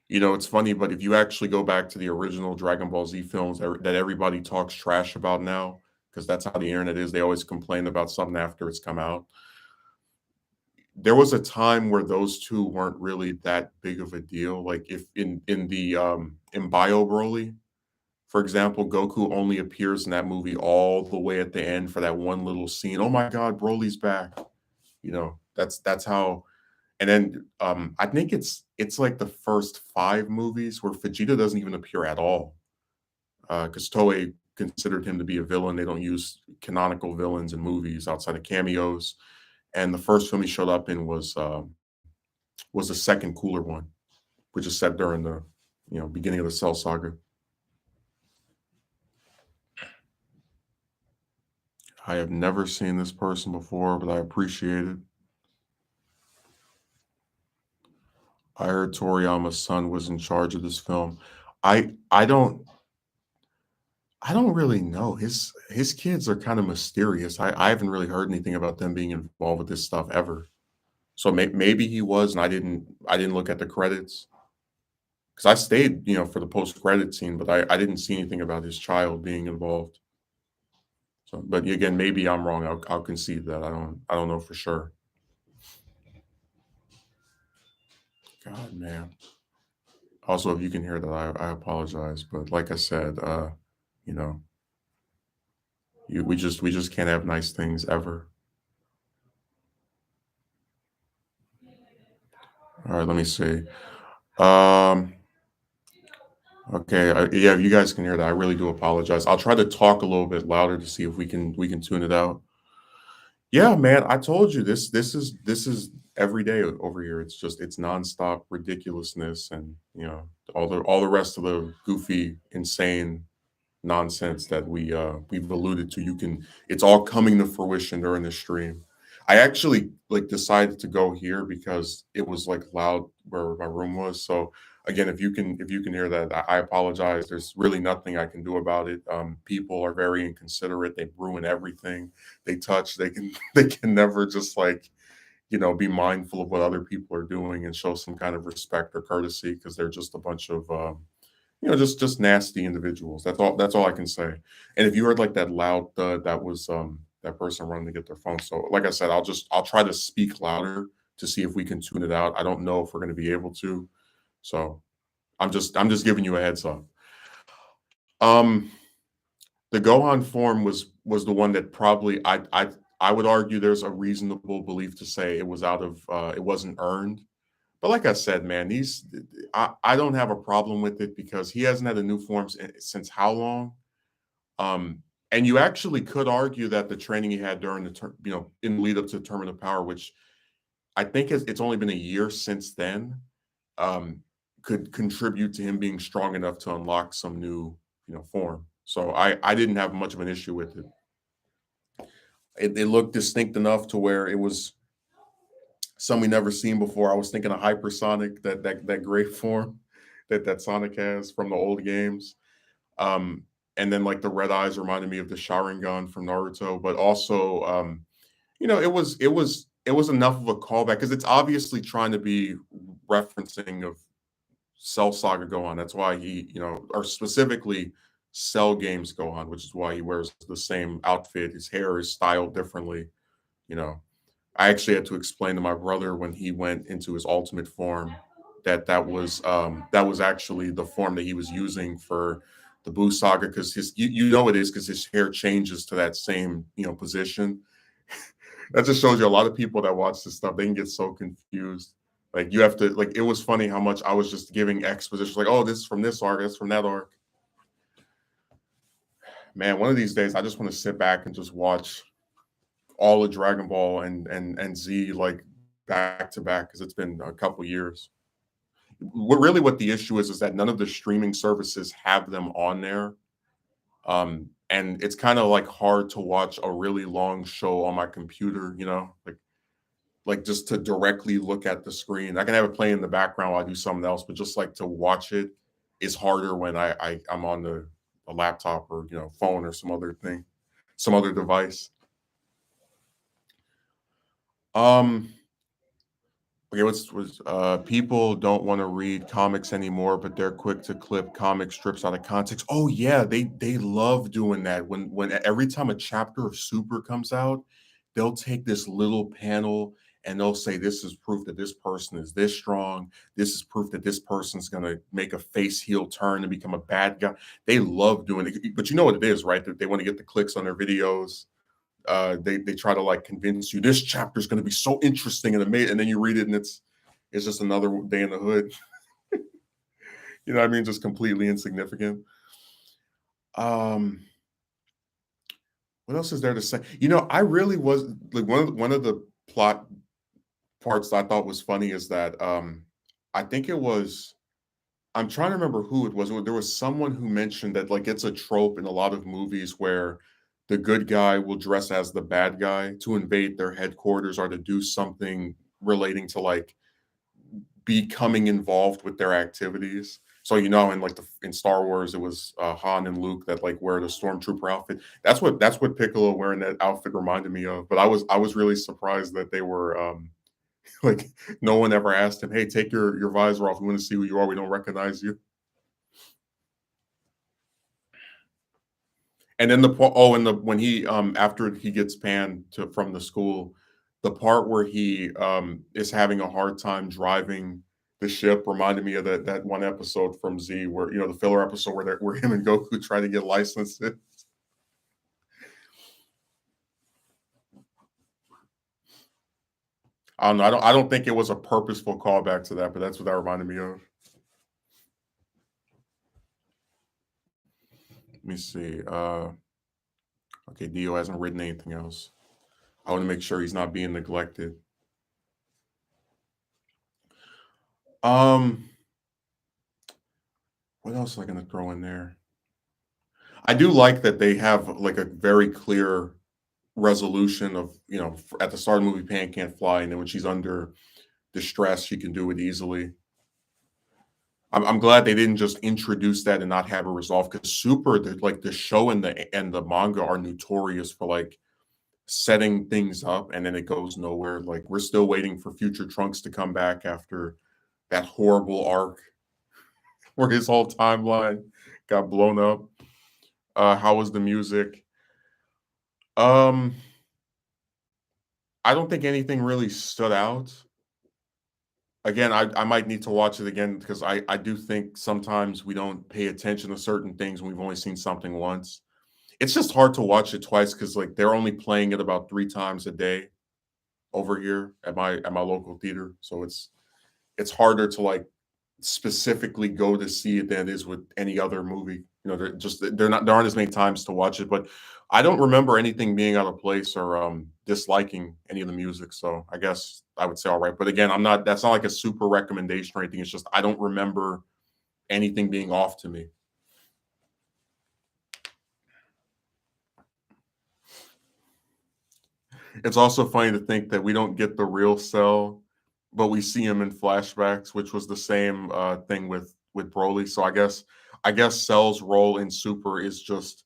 it's funny, but if you actually go back to the original Dragon Ball Z films that everybody talks trash about now, because that's how the internet is, they always complain about something after it's come out. There was a time where those two weren't really that big of a deal. Like if in Bio Broly, for example, Goku only appears in that movie all the way at the end for that one little scene. Oh my God, Broly's back. That's how. And then I think it's like the first five movies where Vegeta doesn't even appear at all, because Toei considered him to be a villain. They don't use canonical villains in movies outside of cameos. And the first film he showed up in was the second cooler one, which is set during the beginning of the Cell Saga. I have never seen this person before, but I appreciate it. I heard Toriyama's son was in charge of this film. I don't really know. His kids are kind of mysterious. I haven't really heard anything about them being involved with this stuff ever. So maybe he was, and I didn't look at the credits because I stayed, for the post credit scene, but I didn't see anything about his child being involved. So, but again, maybe I'm wrong. I'll concede that. I don't know for sure. God, man. Also, if you can hear that, I apologize. But like I said, you know, we just can't have nice things ever. All right, let me see. Um, okay, yeah, if you guys can hear that, I really do apologize. I'll try to talk a little bit louder to see if we can tune it out. Yeah, man, I told you this is every day over here. It's nonstop ridiculousness and all the rest of the goofy, insane nonsense that we've alluded to. It's all coming to fruition during the stream. I actually like decided to go here because it was like loud where my room was. So again, if you can hear that, I apologize. There's really nothing I can do about it. People are very inconsiderate. They ruin everything they touch. They can they can never just like be mindful of what other people are doing and show some kind of respect or courtesy because they're just a bunch of just nasty individuals. That's all I can say. And if you heard like that loud thud, that was that person running to get their phone. So like I said, I'll try to speak louder to see if we can tune it out. I don't know if we're going to be able to. So I'm just giving you a heads up. Um the Gohan form was the one that probably I would argue there's a reasonable belief to say it wasn't earned. But like I said, man, I don't have a problem with it because he hasn't had a new form since how long? And you actually could argue that the training he had during in the lead up to Tournament of Power, which I think it's only been a year since then, um, could contribute to him being strong enough to unlock some new form. So I didn't have much of an issue with it. It looked distinct enough to where it was some we never seen before. I was thinking of Hypersonic, that great form that Sonic has from the old games. Um, and then like the red eyes reminded me of the Sharingan from Naruto, but also it was enough of a callback because it's obviously trying to be referencing of Cell Saga Gohan. That's why or specifically Cell Games Gohan, which is why he wears the same outfit. His hair is styled differently. You know, I actually had to explain to my brother when he went into his ultimate form. that was actually the form that he was using for the Boo saga, because you know it is because his hair changes to that same position. That just shows you a lot of people that watch this stuff, they can get so confused. Like you have to like it was funny how much I was just giving exposition, like, oh, this is from this arc, that's from that arc. Man, one of these days I just want to sit back and just watch all of Dragon Ball and Z like back to back, because it's been a couple years. What the issue is that none of the streaming services have them on there. And it's kind of like hard to watch a really long show on my computer, like just to directly look at the screen. I can have it play in the background while I do something else, but just like to watch it is harder when I'm on a laptop or phone or some other thing, some other device. Um, okay, what's was people don't want to read comics anymore, but they're quick to clip comic strips out of context. Oh yeah, they love doing that. When every time a chapter of Super comes out, they'll take this little panel and they'll say this is proof that this person is this strong. This is proof that this person's gonna make a face heel turn and become a bad guy. They love doing it, but you know what it is, right? That they want to get the clicks on their videos. They try to like convince you this chapter is going to be so interesting and amazing, and then you read it and it's just another day in the hood. You know what I mean? Just completely insignificant. Um, what else is there to say? I really was like one of the plot parts that I thought was funny is that I think it was I'm trying to remember who it was. There was someone who mentioned that like it's a trope in a lot of movies where the good guy will dress as the bad guy to invade their headquarters or to do something relating to like becoming involved with their activities. So in like in Star Wars, it was Han and Luke that like wear the stormtrooper outfit. That's what Piccolo wearing that outfit reminded me of. But I was really surprised that they were like no one ever asked him, "Hey, take your visor off. We want to see who you are. We don't recognize you." And then and the when he after he gets panned from the school, the part where he is having a hard time driving the ship reminded me of that one episode from Z where the filler episode where him and Goku try to get licenses. I don't know. I don't think it was a purposeful callback to that, but that's what that reminded me of. Let me see. Okay, Dio hasn't written anything else. I want to make sure he's not being neglected. Um, what else am I gonna throw in there? I do like that they have like a very clear resolution of, at the start of the movie, Pan can't fly, and then when she's under distress, she can do it easily. I'm glad they didn't just introduce that and not have it resolved, because Super, like the show and the manga are notorious for like setting things up and then it goes nowhere. Like we're still waiting for future Trunks to come back after that horrible arc where his whole timeline got blown up. How was the music? Um, I don't think anything really stood out. Again, I might need to watch it again because I do think sometimes we don't pay attention to certain things when we've only seen something once. It's just hard to watch it twice because like they're only playing it about 3 times a day over here at my local theater. So it's harder to like specifically go to see it than it is with any other movie. There aren't as many times to watch it, but I don't remember anything being out of place or disliking any of the music. So I guess I would say all right. But again, I'm not. That's not like a super recommendation or anything. It's just I don't remember anything being off to me. It's also funny to think that we don't get the real Cell, but we see him in flashbacks, which was the same thing with Broly. So I guess Cell's role in Super is just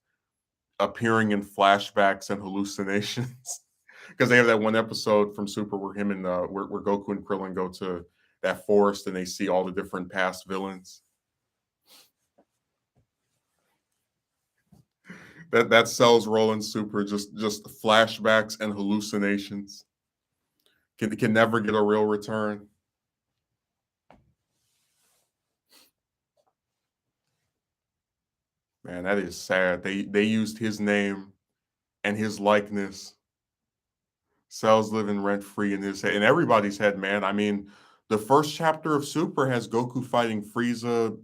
appearing in flashbacks and hallucinations. Because they have that one episode from Super where him and where Goku and Krillin go to that forest and they see all the different past villains. That Cell's role in Super, just flashbacks and hallucinations. Can never get a real return. Man, that is sad. They used his name and his likeness, cells living rent free in his head, in everybody's head, man. I mean, the first chapter of Super has Goku fighting Frieza,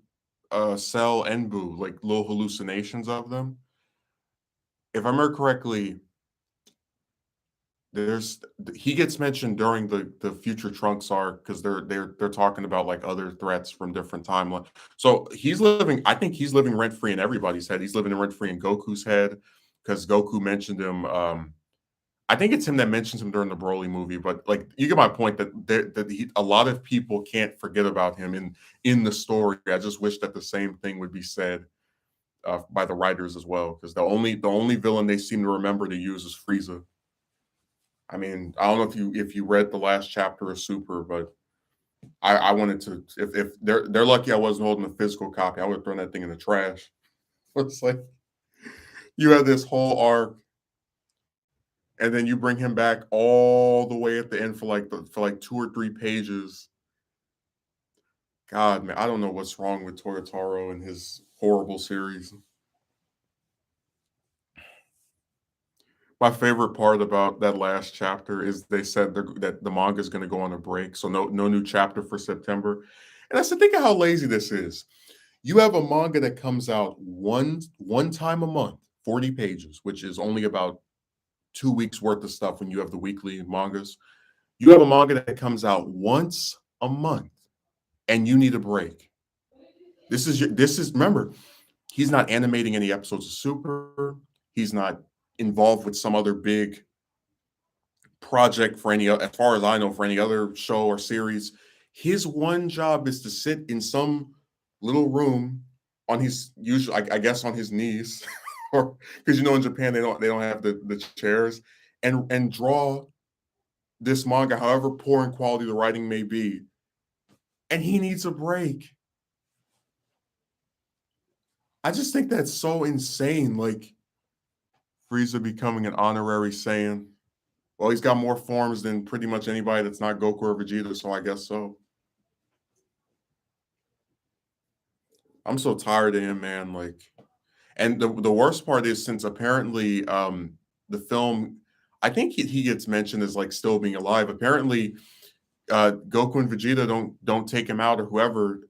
Cell, and Boo, like little hallucinations of them. If I remember correctly, there's he gets mentioned during the future Trunks arc because they're talking about like other threats from different timelines. So he's living, I think he's living rent free in everybody's head. He's living rent free in Goku's head because Goku mentioned him. I think it's him that mentions him during the Broly movie, but like you get my point that a lot of people can't forget about him in the story. I just wish that the same thing would be said by the writers as well, because the only villain they seem to remember to use is Frieza. I mean, I don't know if you read the last chapter of Super, but I wanted to, if they're lucky I wasn't holding a physical copy, I would have thrown that thing in the trash. It's like you have this whole arc, and then you bring him back all the way at the end for like 2 or 3 pages. God, man, I don't know what's wrong with Toyotaro and his horrible series. My favorite part about that last chapter is they said that the manga is going to go on a break, so no new chapter for September. And I said, think of how lazy this is. You have a manga that comes out one time a month, 40 pages, which is only about 2 weeks worth of stuff when you have the weekly mangas. You have a manga that comes out once a month, and you need a break. This is remember, he's not animating any episodes of Super. He's not involved with some other big project for as far as I know, for any other show or series. His one job is to sit in some little room on his usually, I guess, on his knees, or because in Japan they don't have the chairs, and draw this manga, however poor in quality the writing may be, and he needs a break. I just think that's so insane. Like Frieza becoming an honorary Saiyan. Well, he's got more forms than pretty much anybody that's not Goku or Vegeta, so I guess so. I'm so tired of him, man. Like, and the worst part is since apparently the film, I think he gets mentioned as like still being alive. Apparently, Goku and Vegeta don't take him out, or whoever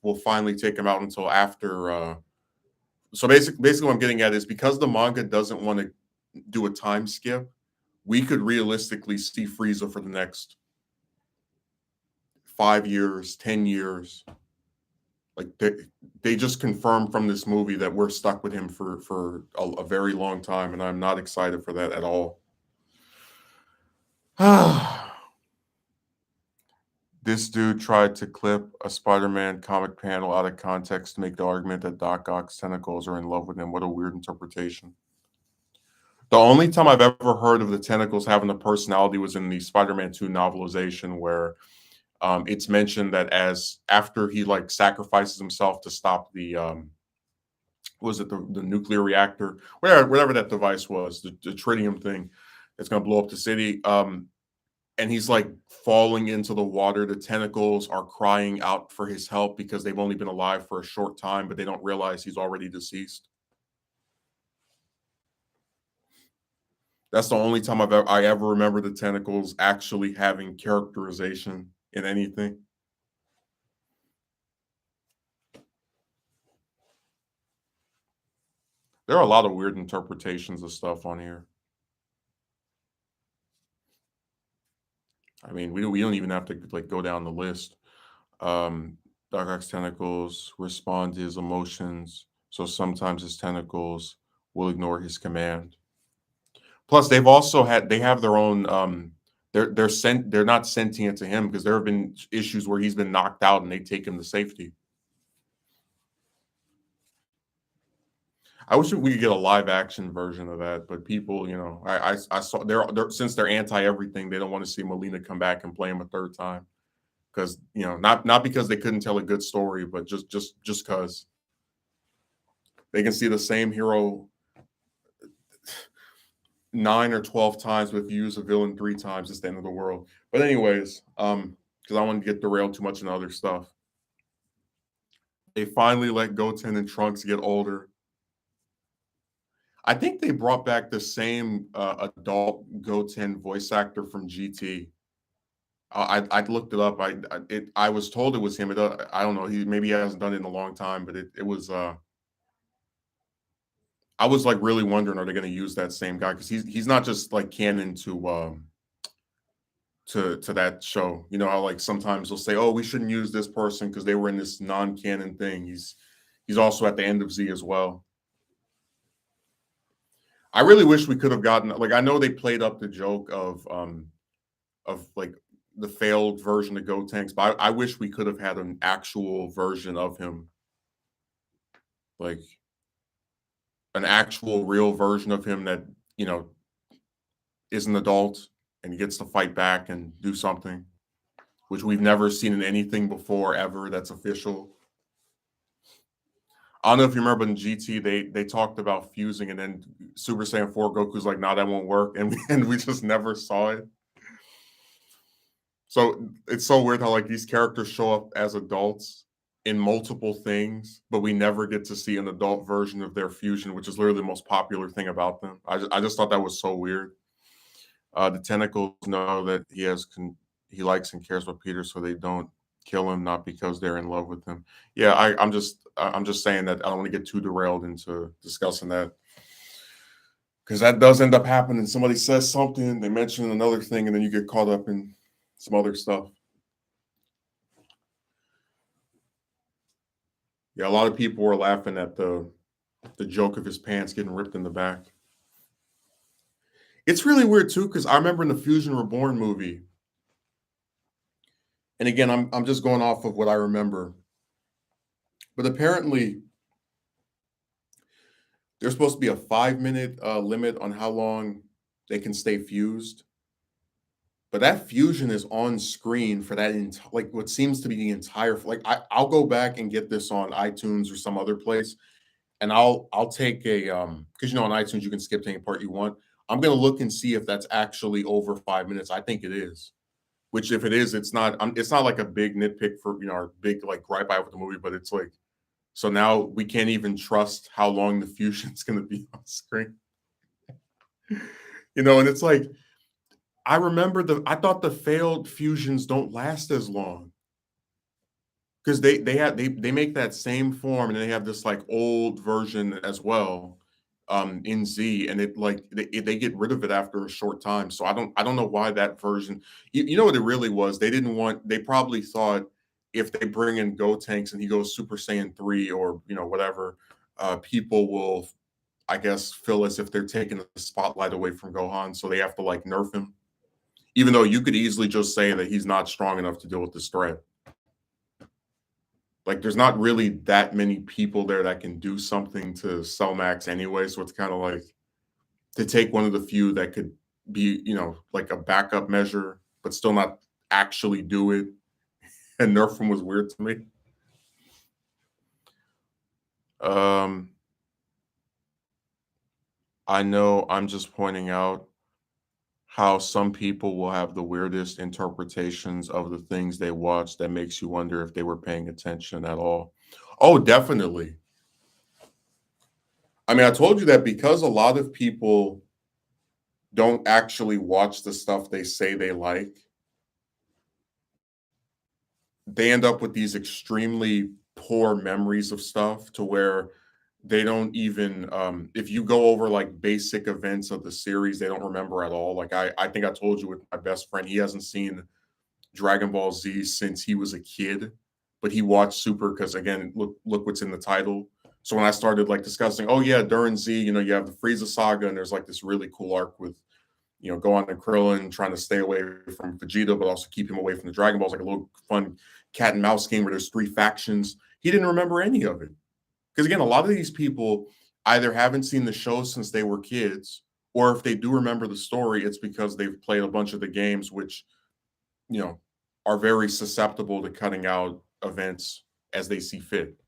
will finally take him out until after. So basically, what I'm getting at is because the manga doesn't want to do a time skip, we could realistically see Frieza for the next 5 years, 10 years. Like they just confirmed from this movie that we're stuck with him for a very long time, and I'm not excited for that at all. This dude tried to clip a Spider-Man comic panel out of context to make the argument that Doc Ock's tentacles are in love with him. What a weird interpretation. The only time I've ever heard of the tentacles having a personality was in the Spider-Man 2 novelization, where it's mentioned that as after he like sacrifices himself to stop the was it the nuclear reactor, whatever that device was, the tritium thing that's going to blow up the city. And he's like falling into the water. The tentacles are crying out for his help because they've only been alive for a short time, but they don't realize he's already deceased. That's the only time I ever remember the tentacles actually having characterization in anything. There are a lot of weird interpretations of stuff on here. I mean, we don't even have to like go down the list. Doc Ock's tentacles respond to his emotions, so sometimes his tentacles will ignore his command. Plus, they have their own. They're not sentient to him because there have been issues where he's been knocked out and they take him to safety. I wish we could get a live action version of that, but people, I saw they're since they're anti everything, they don't want to see Molina come back and play him a third time because not because they couldn't tell a good story, but just because they can see the same hero 9 or 12 times, but if you use a villain 3 times, it's the end of the world. But anyways, because I want to get derailed too much in other stuff. They finally let Goten and Trunks get older. I think they brought back the same adult Goten voice actor from GT. I looked it up. I was told it was him. I don't know. He hasn't done it in a long time, but it was. I was like really wondering, are they going to use that same guy? Because he's not just like canon to that show. You know how like sometimes they'll say, "Oh, we shouldn't use this person because they were in this non-canon thing." He's also at the end of Z as well. I really wish we could have gotten like I know they played up the joke of like the failed version of Gotenks, but I wish we could have had an actual version of him, like an actual real version of him that you know is an adult and gets to fight back and do something, which we've never seen in anything before ever that's official. I don't know if you remember in GT they talked about fusing, and then Super Saiyan 4 Goku's like, "Nah, that won't work," and we just never saw it. So it's so weird how like these characters show up as adults in multiple things, but we never get to see an adult version of their fusion, which is literally the most popular thing about them. I just thought that was so weird. The tentacles know that he likes and cares about Peter, so they don't kill him, not because they're in love with him. Yeah, I'm just saying that I don't want to get too derailed into discussing that because that does end up happening. Somebody says something, they mention another thing, and then you get caught up in some other stuff. Yeah, a lot of people were laughing at the joke of his pants getting ripped in the back. It's really weird too, because I remember in the Fusion Reborn movie, and again, I'm just going off of what I remember, but apparently there's supposed to be a 5 minute limit on how long they can stay fused. But that fusion is on screen for that like what seems to be the entire like I'll go back and get this on iTunes or some other place, and I'll take a because you know on iTunes you can skip to any part you want. I'm gonna look and see if that's actually over 5 minutes. I think it is. Which if it is, it's not like a big nitpick for our big like gripe I have with the movie, but it's like so now we can't even trust how long the fusion's gonna be on screen. And it's like I thought the failed fusions don't last as long because they make that same form and they have this like old version as well in Z, and it like they get rid of it after a short time. So I don't know why that version. You know what it really was? They probably thought if they bring in Gotenks and he goes Super Saiyan 3 or whatever, people will I guess feel as if they're taking the spotlight away from Gohan, so they have to like nerf him, even though you could easily just say that he's not strong enough to deal with this threat. Like, there's not really that many people there that can do something to Cellmax anyway. So it's kind of like to take one of the few that could be, like a backup measure, but still not actually do it. And nerf him was weird to me. Um, I know I'm just pointing out how some people will have the weirdest interpretations of the things they watch that makes you wonder if they were paying attention at all. Oh, definitely. I mean, I told you that because a lot of people don't actually watch the stuff they say they like, they end up with these extremely poor memories of stuff to where they don't even if you go over like basic events of the series, they don't remember at all. Like I think I told you with my best friend, he hasn't seen Dragon Ball Z since he was a kid, but he watched Super because again, look what's in the title. So when I started like discussing, oh yeah, during Z, you have the Frieza saga, and there's like this really cool arc with Gohan and Krillin trying to stay away from Vegeta, but also keep him away from the Dragon Balls, like a little fun cat and mouse game where there's three factions. He didn't remember any of it because again, a lot of these people either haven't seen the show since they were kids, or if they do remember the story, it's because they've played a bunch of the games, which you know, are very susceptible to cutting out events as they see fit.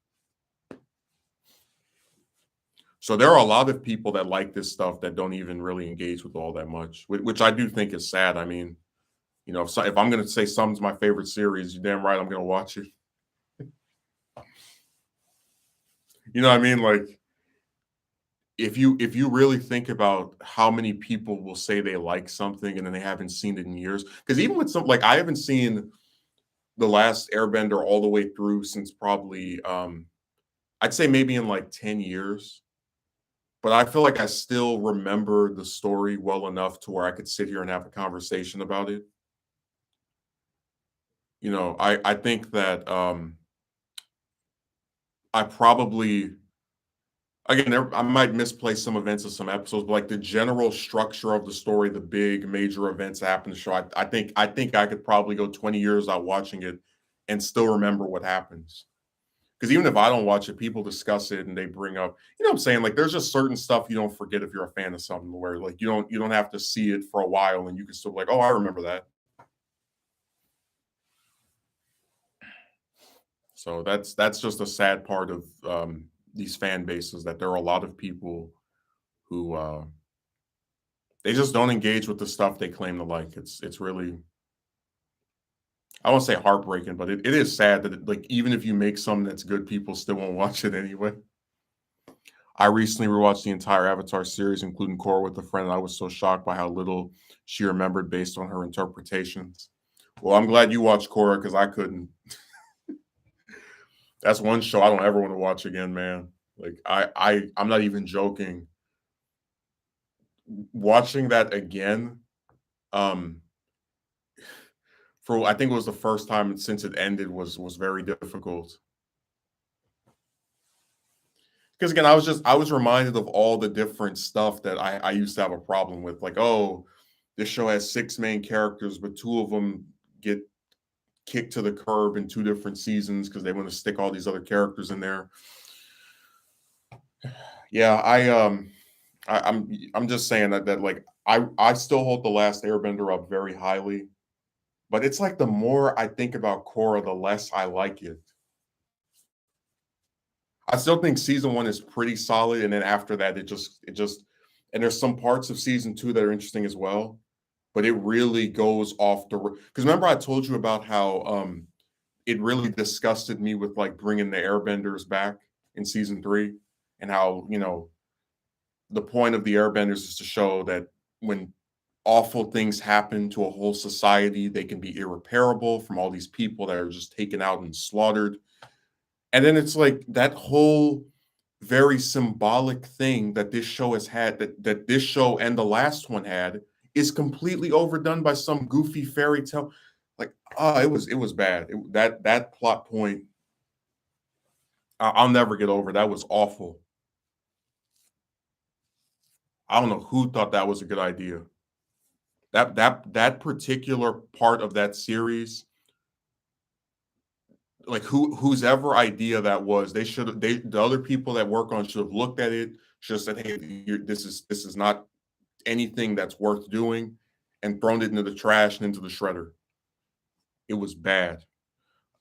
So there are a lot of people that like this stuff that don't even really engage with all that much, which I do think is sad. I mean, if I'm going to say something's my favorite series, you're damn right I'm going to watch it. You know what I mean? Like, if you really think about how many people will say they like something and then they haven't seen it in years, because even with some, like, I haven't seen the last Airbender all the way through since probably I'd say maybe in like 10 years, but I feel like I still remember the story well enough to where I could sit here and have a conversation about it. I think that I probably, again, I might misplace some events of some episodes, but like the general structure of the story, the big major events that happen in the show, I think I could probably go 20 years out watching it and still remember what happens. Because even if I don't watch it, people discuss it and they bring up, what I'm saying? Like there's just certain stuff you don't forget if you're a fan of something, where like you don't have to see it for a while and you can still be like, oh, I remember that. So that's just a sad part of these fan bases, that there are a lot of people who they just don't engage with the stuff they claim to like. It's really, I won't say heartbreaking, but it is sad that like even if you make something that's good, people still won't watch it anyway. I recently rewatched the entire Avatar series, including Korra, with a friend, and I was so shocked by how little she remembered based on her interpretations. Well, I'm glad you watched Korra because I couldn't. That's one show I don't ever want to watch again, man. Like I'm not even joking. Watching that again, um, for I think it was the first time since it ended, was very difficult. Because again, I was reminded of all the different stuff that I used to have a problem with. Like, oh, this show has six main characters, but two of them get kicked to the curb in two different seasons because they want to stick all these other characters in there. Yeah, I'm just saying that like I still hold the last Airbender up very highly, but it's like the more I think about Korra, the less I like it. I still think season one is pretty solid, and then after that, it just and there's some parts of season two that are interesting as well, but it really goes off the because remember I told you about how it really disgusted me with like bringing the Airbenders back in season three, and how the point of the Airbenders is to show that when awful things happen to a whole society, they can be irreparable from all these people that are just taken out and slaughtered. And then it's like that whole very symbolic thing that this show has had, that this show and the last one had, is completely overdone by some goofy fairy tale. Like, it was bad. That plot point, I'll never get over. That was awful. I don't know who thought that was a good idea. That particular part of that series, like whose ever idea that was, the other people that work on should have looked at it, should have said, "Hey, this is not anything that's worth doing," and thrown it into the trash and into the shredder. It was bad.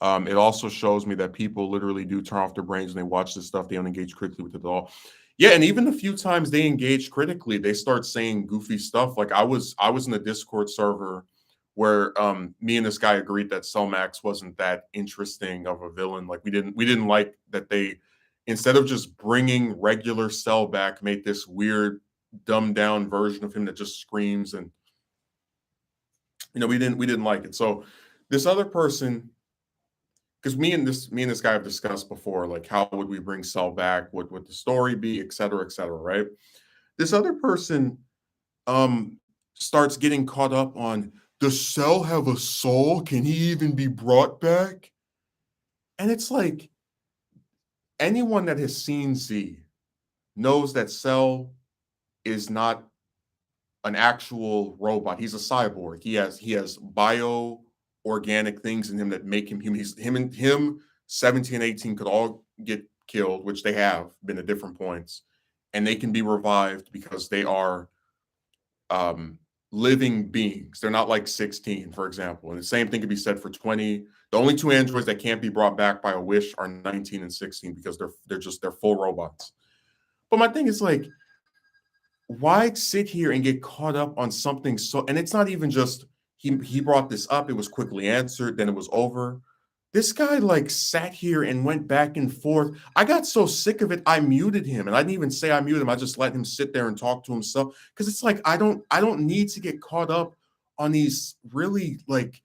It also shows me that people literally do turn off their brains when they watch this stuff. They don't engage critically with it at all. Yeah, and even the few times they engage critically, they start saying goofy stuff. Like I was in a Discord server where me and this guy agreed that Selmax wasn't that interesting of a villain. Like we didn't like that they, instead of just bringing regular Cell back, made this weird dumbed down version of him that just screams, and we didn't like it. So this other person, because me and this guy have discussed before, like how would we bring Cell back? What would the story be, et cetera, right? This other person um starts getting caught up on, does Cell have a soul? Can he even be brought back? And it's like anyone that has seen Z knows that Cell is not an actual robot. He's a cyborg. He has bio organic things in him that make him human. Him 17 and 18 could all get killed, which they have been at different points, and they can be revived because they are um living beings. They're not like 16, for example. And the same thing could be said for 20. The only two androids that can't be brought back by a wish are 19 and 16 because they're full robots. But my thing is like, why sit here and get caught up on something so, and it's not even just he brought this up, it was quickly answered, then it was over. This guy like sat here and went back and forth. I got so sick of it, I muted him, and I didn't even say I muted him. I just let him sit there and talk to himself because it's like I don't need to get caught up on these really like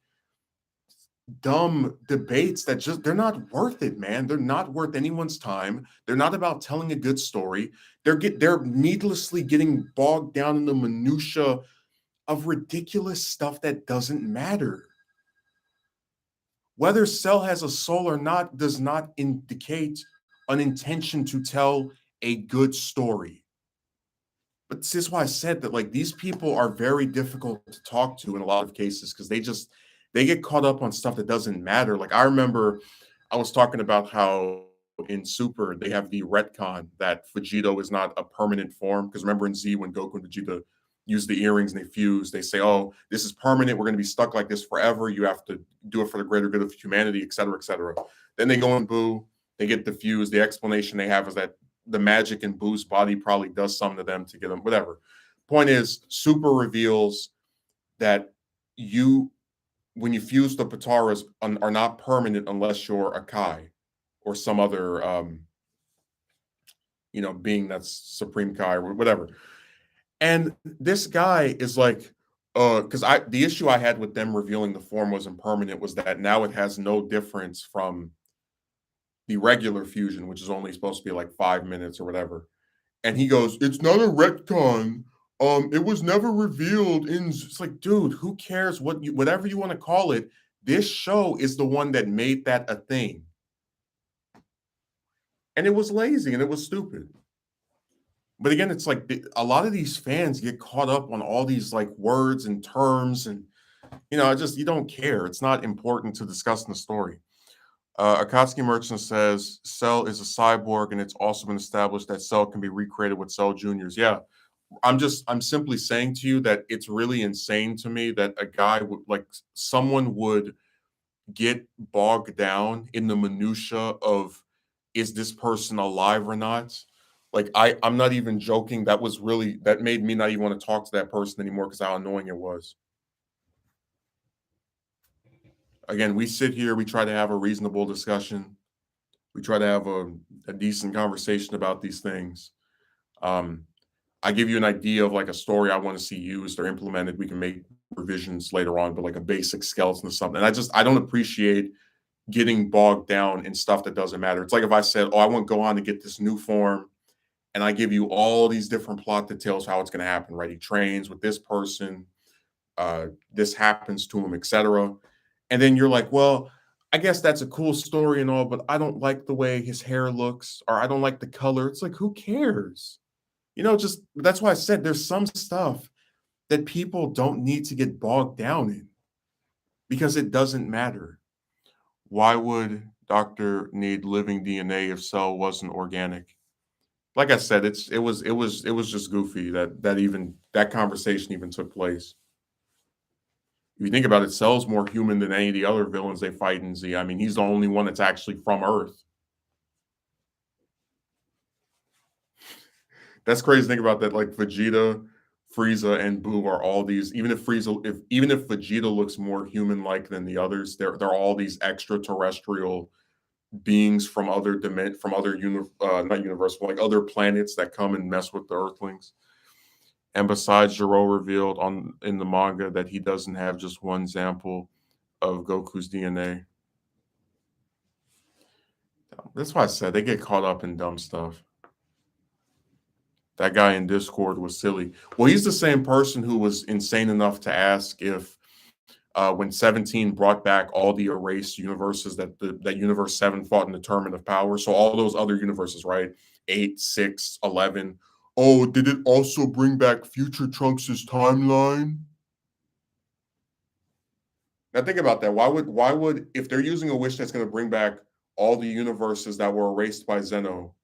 dumb debates that just they're not worth it, man. They're not worth anyone's time. They're not about telling a good story. They're needlessly getting bogged down in the minutia of ridiculous stuff that doesn't matter. Whether Cell has a soul or not does not indicate an intention to tell a good story. But this is why I said that like these people are very difficult to talk to in a lot of cases because they get caught up on stuff that doesn't matter. Like I remember I was talking about how in Super they have the retcon that Vegito is not a permanent form. Because remember in Z when Goku and Vegeta use the earrings and they fuse, they say, "Oh, this is permanent. We're going to be stuck like this forever. You have to do it for the greater good of humanity, etc., etc." Then they go in Boo, they get the fuse. The explanation they have is that the magic in Boo's body probably does something to them to get them whatever. Point is, Super reveals that you when you fuse the Pataras are not permanent unless you're a Kai or some other being that's Supreme Kai or whatever. And this guy is like, because I the issue I had with them revealing the form was impermanent was that now it has no difference from the regular fusion, which is only supposed to be like 5 minutes or whatever. And he goes, "It's not a retcon. It was never revealed in." It's like, dude, who cares whatever you want to call it? This show is the one that made that a thing, and it was lazy and it was stupid. But again, it's like a lot of these fans get caught up on all these like words and terms, and just you don't care. It's not important to discuss in the story. Akatsuki Merchant says Cell is a cyborg, and it's also been established that Cell can be recreated with Cell Juniors. Yeah, I'm simply saying to you that it's really insane to me that a guy would like someone would get bogged down in the minutia of is this person alive or not. Like I'm not even joking. That made me not even want to talk to that person anymore because how annoying it was. Again, we sit here, we try to have a reasonable discussion. We try to have a decent conversation about these things. Um, I give you an idea of like a story I want to see used or implemented. We can make revisions later on, but like a basic skeleton of something. And I don't appreciate getting bogged down in stuff that doesn't matter. It's like if I said, "Oh, I want Gohan to get this new form," and I give you all these different plot details how it's going to happen. Right? He trains with this person. This happens to him, etc. And then you're like, "Well, I guess that's a cool story and all, but I don't like the way his hair looks, or I don't like the color." It's like, who cares? Just that's why I said there's some stuff that people don't need to get bogged down in because it doesn't matter. Why would Doctor need living DNA if Cell wasn't organic? Like I said, it was just goofy that conversation even took place. If you think about it, Cell's more human than any of the other villains they fight in Z. I mean, he's the only one that's actually from Earth. That's crazy to think about that. Like Vegeta, Frieza, and Boo are all these. Even if Vegeta looks more human-like than the others, they're all these extraterrestrial beings from not universe, but like other planets that come and mess with the Earthlings. And besides, Jiro revealed in the manga that he doesn't have just one sample of Goku's DNA. That's why I said they get caught up in dumb stuff. That guy in Discord was silly. Well, he's the same person who was insane enough to ask if when 17 brought back all the erased universes that universe 7 fought in the tournament of power. So all those other universes, right? 8, 6, 11. Oh, did it also bring back Future Trunks' timeline? Now think about that. Why would if they're using a wish that's going to bring back all the universes that were erased by Zeno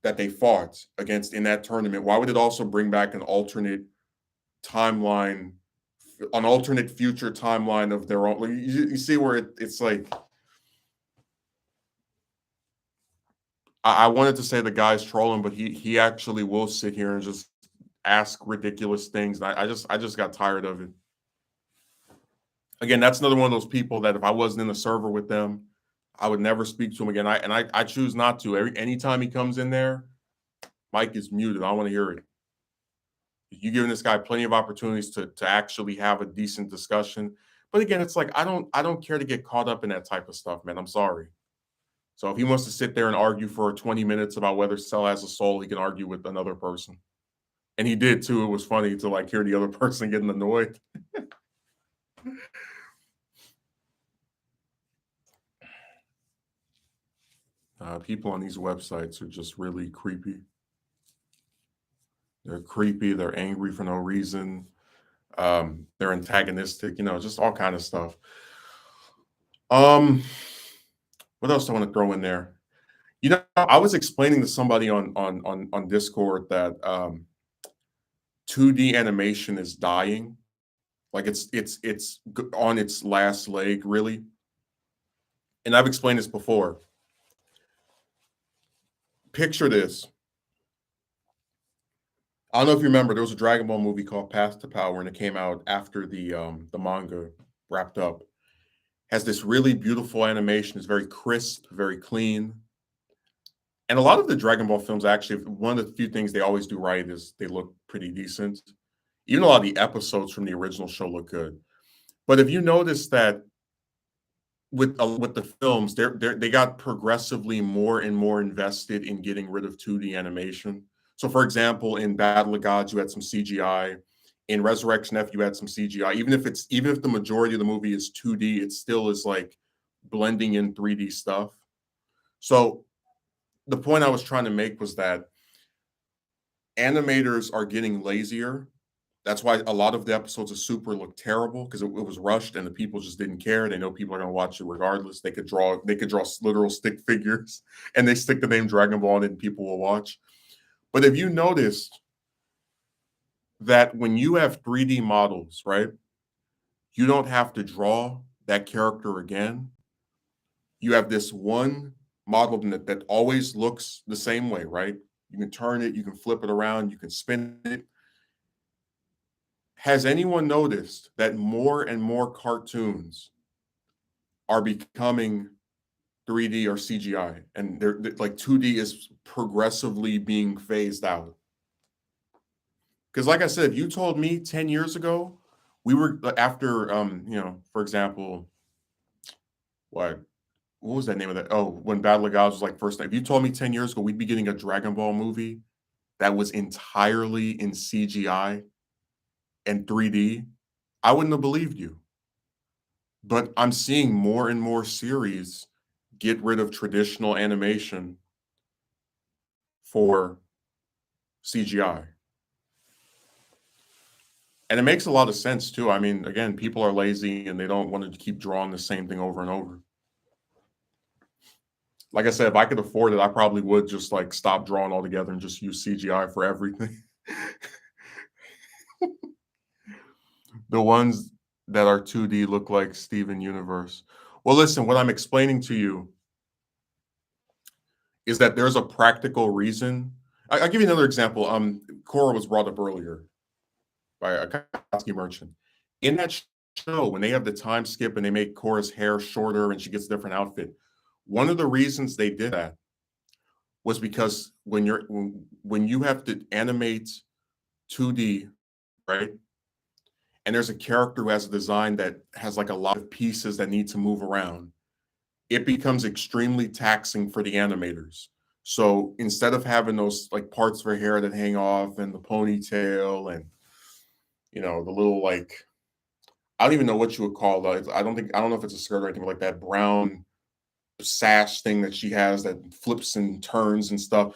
that they fought against in that tournament, why would it also bring back timeline, an alternate future timeline of their own? Like, you see where it's like I wanted to say the guy's trolling, but he actually will sit here and just ask ridiculous things. And I just got tired of it. Again, that's another one of those people that if I wasn't in the server with them, I would never speak to him again. I choose not to. Anytime he comes in there, Mike is muted. I don't want to hear it. You giving this guy plenty of opportunities to actually have a decent discussion. But again, it's like I don't care to get caught up in that type of stuff, man. I'm sorry. So if he wants to sit there and argue for 20 minutes about whether Cell has a soul, he can argue with another person. And he did too. It was funny to like hear the other person getting annoyed. People on these websites are just really creepy. They're creepy. They're angry for no reason. They're antagonistic. Just all kind of stuff. Um, what else do I want to throw in there? I was explaining to somebody on Discord that 2D animation is dying. Like it's on its last leg, really. And I've explained this before. Picture this. I don't know if you remember, there was a Dragon Ball movie called Path to Power, and it came out after the manga wrapped up. Has this really beautiful animation. It's very crisp, very clean. And a lot of the Dragon Ball films, actually, one of the few things they always do right is they look pretty decent. Even a lot of the episodes from the original show look good. But if you notice that with the films, they got progressively more and more invested in getting rid of 2D animation. So, for example, in Battle of Gods, you had some CGI. In Resurrection F, you had some CGI. Even if the majority of the movie is 2D, it still is like blending in 3D stuff. So the point I was trying to make was that animators are getting lazier. That's why a lot of the episodes of Super look terrible because it was rushed and the people just didn't care. They know people are going to watch it regardless. They could draw literal stick figures and they stick the name Dragon Ball and people will watch. But if you noticed that when you have 3D models, right, you don't have to draw that character again. You have this one model that always looks the same way, right? You can turn it, you can flip it around, you can spin it. Has anyone noticed that more and more cartoons are becoming 3D or CGI, and they're like 2D is progressively being phased out? Because, like I said, if you told me 10 years ago, we were after, for example, what what was that name of that? Oh, when Battle of Gods was like first. If you told me 10 years ago we'd be getting a Dragon Ball movie that was entirely in CGI and 3D, I wouldn't have believed you. But I'm seeing more and more series get rid of traditional animation for CGI. And it makes a lot of sense too. I mean, again, people are lazy and they don't want to keep drawing the same thing over and over. Like I said, if I could afford it, I probably would just like stop drawing altogether and just use CGI for everything. The ones that are 2D look like Steven Universe. Well, listen, what I'm explaining to you is that there's a practical reason. I'll give you another example. Korra was brought up earlier by a Akatsuki merchant. In that show, when they have the time skip and they make Korra's hair shorter and she gets a different outfit, one of the reasons they did that was because when you have to animate 2D, right? And there's a character who has a design that has like a lot of pieces that need to move around, it becomes extremely taxing for the animators. So instead of having those like parts of her hair that hang off and the ponytail and the little like I don't even know what you would call that. I don't know if it's a skirt or anything like that brown sash thing that she has that flips and turns and stuff.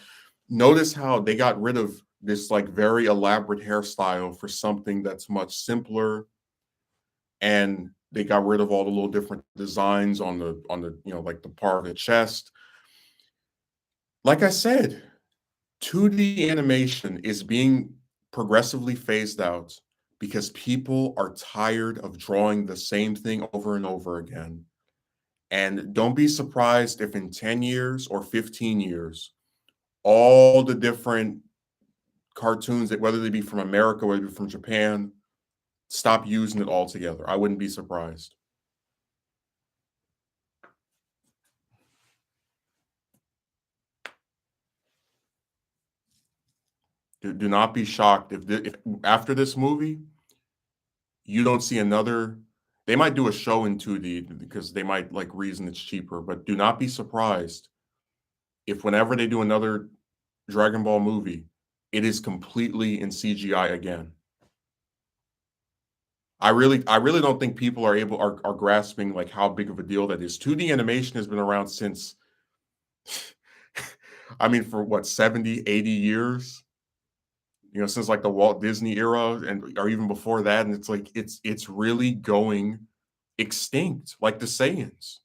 Notice how they got rid of this like very elaborate hairstyle for something that's much simpler, and they got rid of all the little different designs on the like the part of the chest. Like I said, 2D animation is being progressively phased out because people are tired of drawing the same thing over and over again. And don't be surprised if in 10 years or 15 years, all the different cartoons that whether they be from America, whether they be from Japan, stop using it altogether. I wouldn't be surprised. Do not be shocked if after this movie you don't see another. They might do a show in 2D because they might like reason it's cheaper, but do not be surprised if whenever they do another Dragon Ball movie, it is completely in CGI again. I really don't think people are grasping like how big of a deal that is. 2D animation has been around since I mean for what 70, 80 years, since like the Walt Disney era and or even before that, and it's like it's really going extinct like the Saiyans.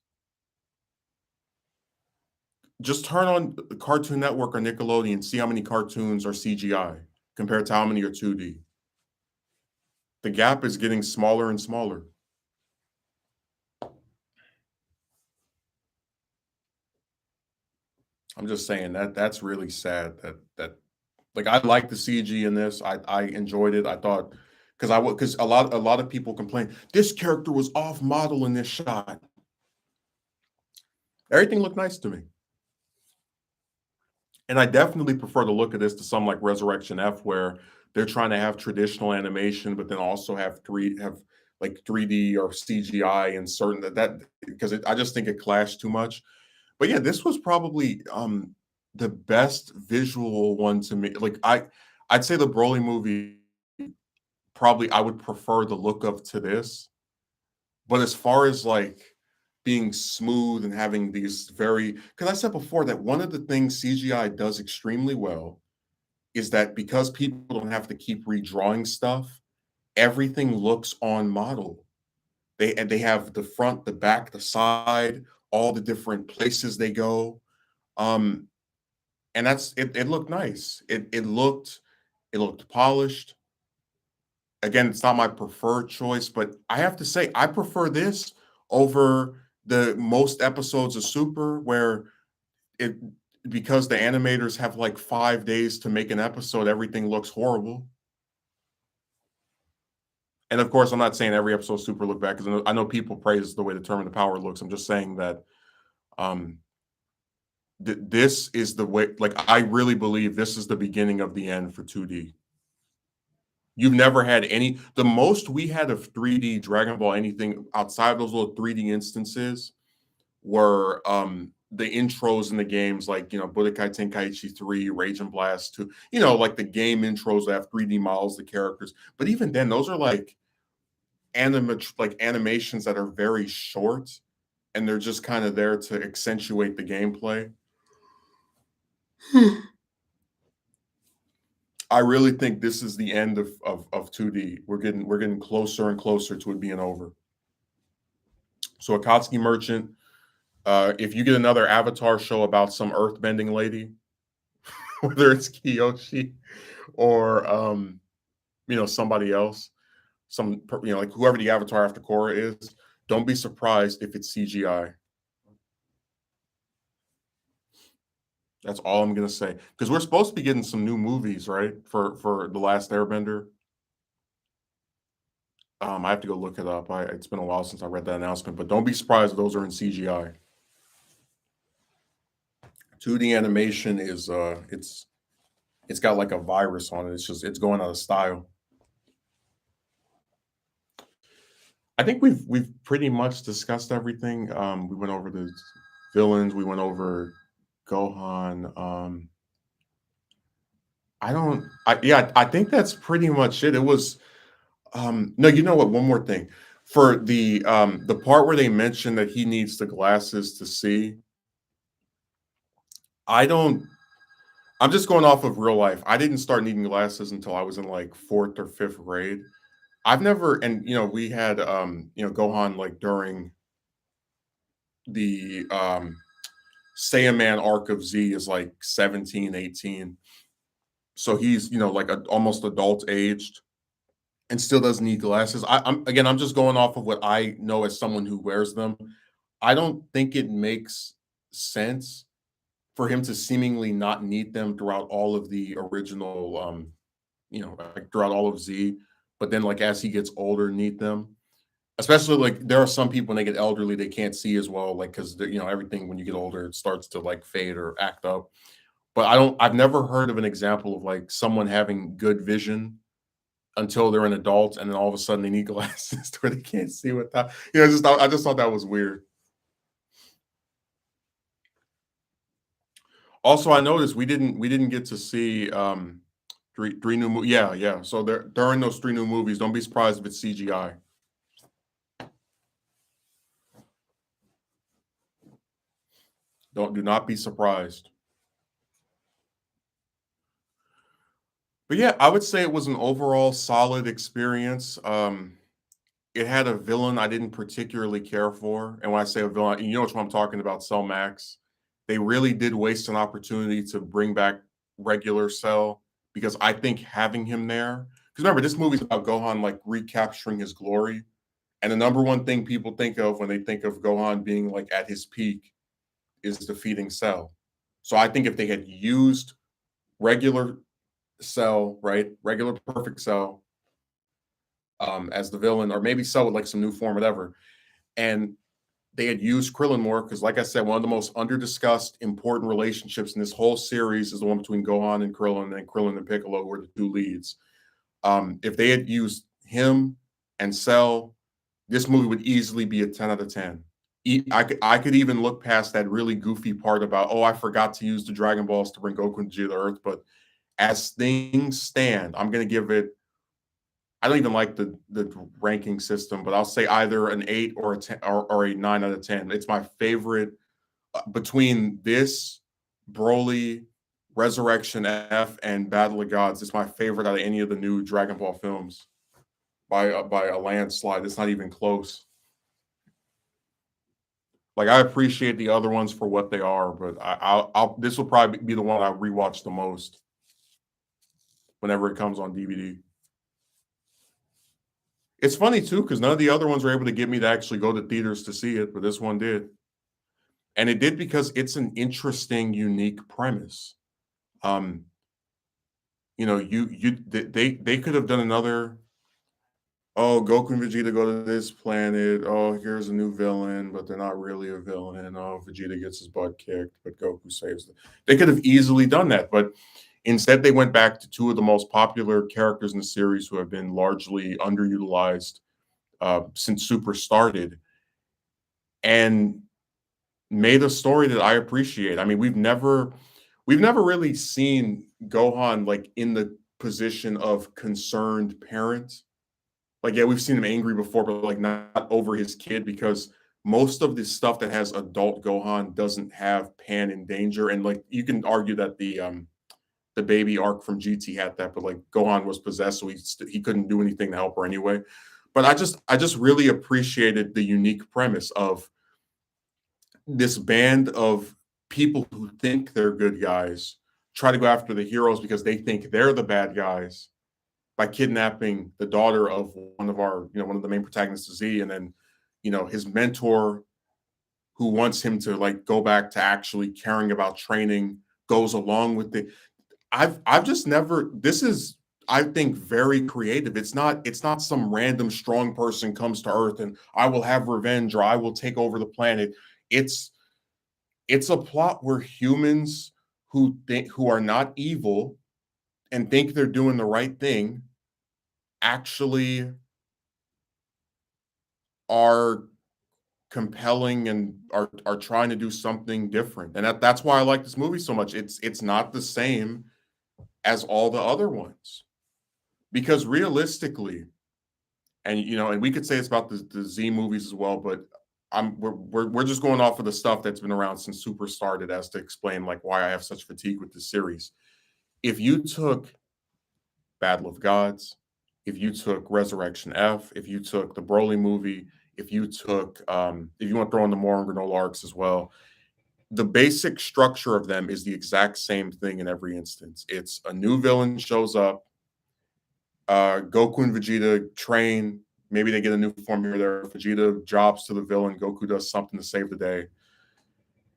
Just turn on the Cartoon Network or Nickelodeon, see how many cartoons are CGI compared to how many are 2D. The gap is getting smaller and smaller. I'm just saying that that's really sad that like I like the CG in this. I enjoyed it. I thought because a lot of people complain this character was off model in this shot. Everything looked nice to me. And I definitely prefer the look of this to some like Resurrection F, where they're trying to have traditional animation, but then also have like 3D or CGI and certain that because I just think it clashed too much. But yeah, this was probably the best visual one to me. Like I'd say the Broly movie probably I would prefer the look of to this. But as far as like being smooth and having these very because I said before that one of the things CGI does extremely well is that because people don't have to keep redrawing stuff, everything looks on model. They have the front, the back, the side, all the different places they go. Um, and it looked nice. It looked polished. Again, it's not my preferred choice, but I have to say I prefer this over the most episodes of Super where it because the animators have like 5 days to make an episode, everything looks horrible. And of course, I'm not saying every episode of Super look bad because I know people praise the way the Term of the Power looks. I'm just saying that um, this is the way. Like, I really believe this is the beginning of the end for 2D. You've never had any. The most we had of 3D Dragon Ball anything outside of those little 3D instances were the intros in the games, like Budokai Tenkaichi 3, Rage and Blast 2. Like the game intros that have 3D models, the characters. But even then, those are like animations that are very short and they're just kind of there to accentuate the gameplay. I really think this is the end of 2D. We're getting closer and closer to it being over. So Akatsuki Merchant, if you get another Avatar show about some earthbending lady, whether it's Kiyoshi or somebody else, like whoever the Avatar after Korra is, don't be surprised if it's CGI. That's all I'm gonna say. Because we're supposed to be getting some new movies, right? For The Last Airbender. I have to go look it up. It's been a while since I read that announcement, but don't be surprised if those are in CGI. 2D animation is it's got like a virus on it. It's going out of style. I think we've pretty much discussed everything. We went over the villains, we went over Gohan. I think that's pretty much it. It was no, you know what? One more thing. For the part where they mentioned that he needs the glasses to see, I don't I'm just going off of real life. I didn't start needing glasses until I was in like fourth or fifth grade. I've never and we had Gohan like during the Saiyaman arc of Z is like 17, 18. So he's, like almost adult aged and still doesn't need glasses. I'm just going off of what I know as someone who wears them. I don't think it makes sense for him to seemingly not need them throughout all of the original, like throughout all of Z. but then like as he gets older, need them. Especially like there are some people when they get elderly, they can't see as well, like because everything when you get older it starts to like fade or act up. But I've never heard of an example of like someone having good vision until they're an adult, and then all of a sudden they need glasses to where they can't see without. I just thought that was weird. Also, I noticed we didn't get to see three new yeah, yeah. So there during those three new movies, don't be surprised if it's CGI. Do not be surprised. But yeah, I would say it was an overall solid experience. It had a villain I didn't particularly care for, and when I say a villain, you know what I'm talking about, Cell Max. They really did waste an opportunity to bring back regular Cell because I think having him there, because remember this movie's about Gohan like recapturing his glory, and the number one thing people think of when they think of Gohan being like at his peak is defeating Cell. So I think if they had used regular Cell, right, regular perfect Cell, as the villain, or maybe Cell with like some new form, whatever, and they had used Krillin more because, like I said, one of the most under-discussed, important relationships in this whole series is the one between Gohan and Krillin, and Krillin and Piccolo were the two leads. If they had used him and Cell, this movie would easily be a 10 out of 10. I could even look past that really goofy part about, oh, I forgot to use the Dragon Balls to bring Goku and Vegeta to Earth. But as things stand, I'm going to give it. I don't even like the ranking system, but I'll say either an 8 or a 10 or a 9 out of 10. It's my favorite between this, Broly, Resurrection F, and Battle of Gods. It's my favorite out of any of the new Dragon Ball films by a landslide. It's not even close. Like I appreciate the other ones for what they are, but I'll this will probably be the one I rewatch the most whenever it comes on DVD. It's funny too because none of the other ones were able to get me to actually go to theaters to see it, but this one did, and it did because it's an interesting, unique premise. Um, they could have done another. Oh, Goku and Vegeta go to this planet. Oh, here's a new villain, but they're not really a villain. Oh, Vegeta gets his butt kicked, but Goku saves them. They could have easily done that, but instead they went back to two of the most popular characters in the series who have been largely underutilized since Super started, and made a story that I appreciate. I mean, we've never really seen Gohan like in the position of concerned parent. Like, yeah, we've seen him angry before, but like not over his kid because most of the stuff that has adult Gohan doesn't have Pan in danger. And like you can argue that the baby arc from GT had that, but like Gohan was possessed, so he couldn't do anything to help her anyway. But I just really appreciated the unique premise of this band of people who think they're good guys try to go after the heroes because they think they're the bad guys by kidnapping the daughter of one of the main protagonists, Z, and then, his mentor who wants him to like go back to actually caring about training goes along with it. I've just never. This is, I think, very creative. It's not some random strong person comes to Earth and I will have revenge or I will take over the planet. It's it's a plot where humans who are not evil and think they're doing the right thing actually are compelling and are trying to do something different. And that's why I like this movie so much. It's not the same as all the other ones. Because realistically, and we could say it's about the Z movies as well, but we're just going off of the stuff that's been around since Super started as to explain like why I have such fatigue with this series. If you took Battle of Gods, if you took Resurrection F, if you took the Broly movie, if you want to throw in the Moron Granola arcs as well, the basic structure of them is the exact same thing in every instance. It's a new villain shows up, Goku and Vegeta train. Maybe they get a new form here or there. Vegeta jobs to the villain. Goku does something to save the day.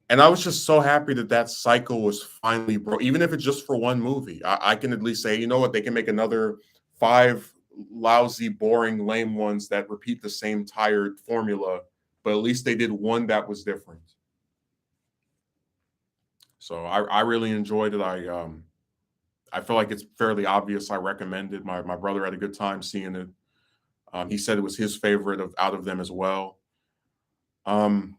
And I was just so happy that that cycle was finally broke, even if it's just for one movie. I can at least say, you know what, they can make another five lousy, boring, lame ones that repeat the same tired formula, but at least they did one that was different. So I really enjoyed it. I feel like it's fairly obvious. I recommend it. My brother had a good time seeing it. He said it was his favorite of out of them as well. Um,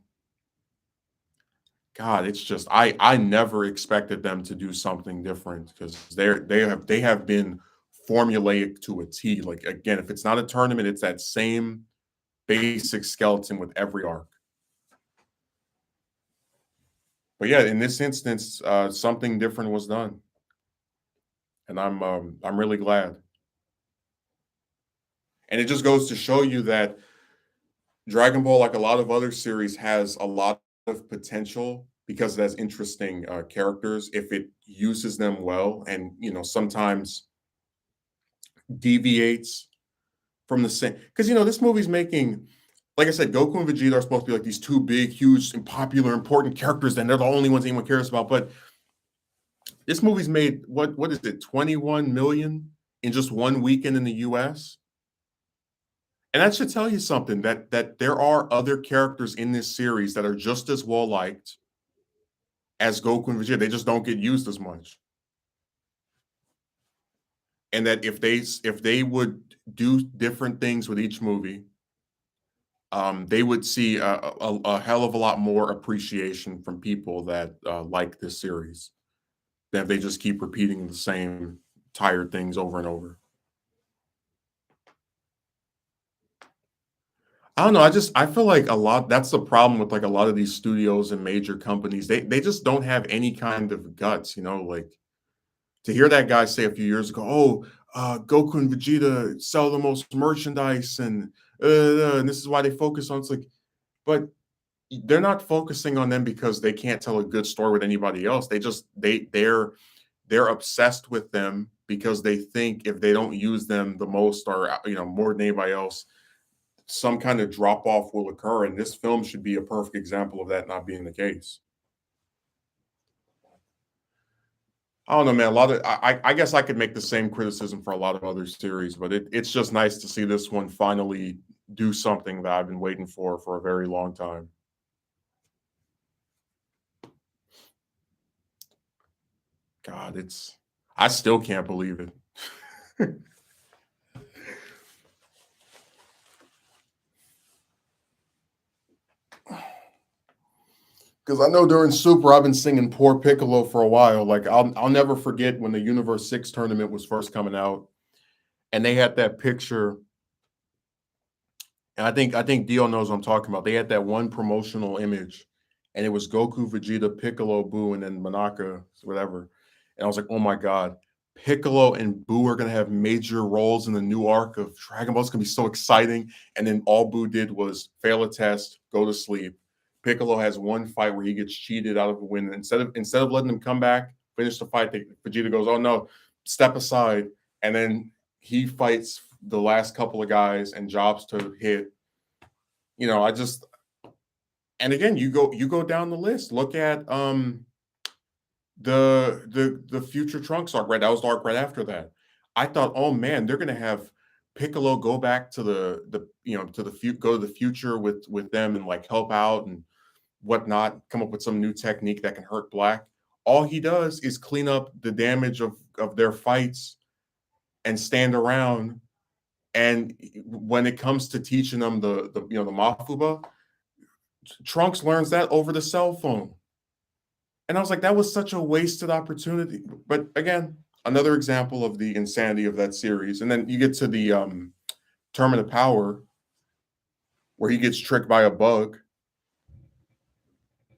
God, it's just I never expected them to do something different because they have been formulaic to a T. Like again, if it's not a tournament, it's that same basic skeleton with every arc. But yeah, in this instance, something different was done, and I'm really glad. And it just goes to show you that Dragon Ball, like a lot of other series, has a lot of potential because it has interesting characters if it uses them well, and sometimes deviates from the same. Because this movie's making, like I said, Goku and Vegeta are supposed to be like these two big, huge, and popular, important characters, and they're the only ones anyone cares about. But this movie's made what is it, 21 million in just one weekend in the U.S. And that should tell you something that there are other characters in this series that are just as well liked as Goku and Vegeta. They just don't get used as much. And that if they would do different things with each movie, they would see a hell of a lot more appreciation from people that like this series than if they just keep repeating the same tired things over and over. I don't know. I feel like a lot. That's the problem with like a lot of these studios and major companies. They just don't have any kind of guts. Like to hear that guy say a few years ago, "Oh, Goku and Vegeta sell the most merchandise, and this is why they focus on." It's like, but they're not focusing on them because they can't tell a good story with anybody else. They're obsessed with them because they think if they don't use them the most or more than anybody else, some kind of drop off will occur. And this film should be a perfect example of that not being the case. I don't know, man. A lot of I guess I could make the same criticism for a lot of other series, but it's just nice to see this one finally do something that I've been waiting for a very long time. God, I still can't believe it. Because I know during Super, I've been singing "Poor Piccolo" for a while. Like I'll never forget when the Universe 6 tournament was first coming out, and they had that picture. And I think Dio knows what I'm talking about. They had that one promotional image, and it was Goku, Vegeta, Piccolo, Buu, and then Monaka, whatever. And I was like, oh my god, Piccolo and Buu are gonna have major roles in the new arc of Dragon Ball. It's gonna be so exciting. And then all Buu did was fail a test, go to sleep. Piccolo has one fight where he gets cheated out of a win. Instead of letting him come back, finish the fight, Vegeta goes, "Oh no, step aside," and then he fights the last couple of guys and jobs to hit. I just and again, you go down the list. Look at the future Trunks arc, right? That was the arc right after that. I thought, oh man, they're gonna have Piccolo go back to go to the future with them and like help out and whatnot, come up with some new technique that can hurt Black. All he does is clean up the damage of their fights and stand around. And when it comes to teaching them the Mafuba, Trunks learns that over the cell phone. And I was like, that was such a wasted opportunity. But again, another example of the insanity of that series. And then you get to the Tournament of Power where he gets tricked by a bug.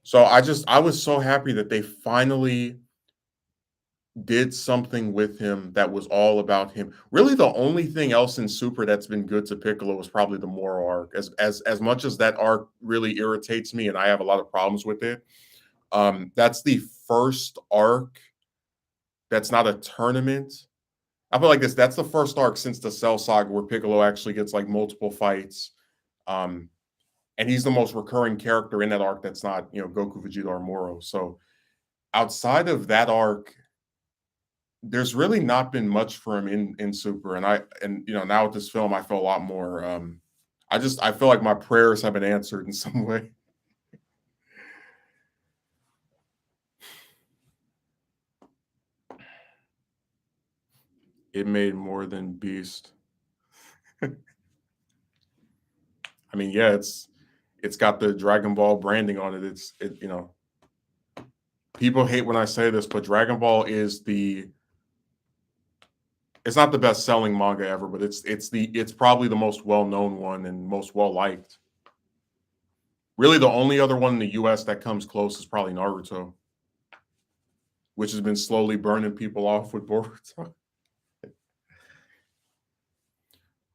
So I was so happy that they finally did something with him that was all about him. Really, the only thing else in Super that's been good to Piccolo was probably the Moro arc. As much as that arc really irritates me, and I have a lot of problems with it. That's the first arc that's not a tournament. I feel like this. That's the first arc since the Cell Saga where Piccolo actually gets like multiple fights. Um, and he's the most recurring character in that arc that's not, Goku, Vegeta, or Moro. So outside of that arc, there's really not been much for him in Super, and now with this film, I feel a lot more. I feel like my prayers have been answered in some way. It made more than Beast. I mean, yeah, it's got the Dragon Ball branding on it. People hate when I say this, but Dragon Ball is the it's not the best selling manga ever, but it's probably the most well known one and most well liked. Really, the only other one in the U.S. that comes close is probably Naruto, which has been slowly burning people off with Boruto.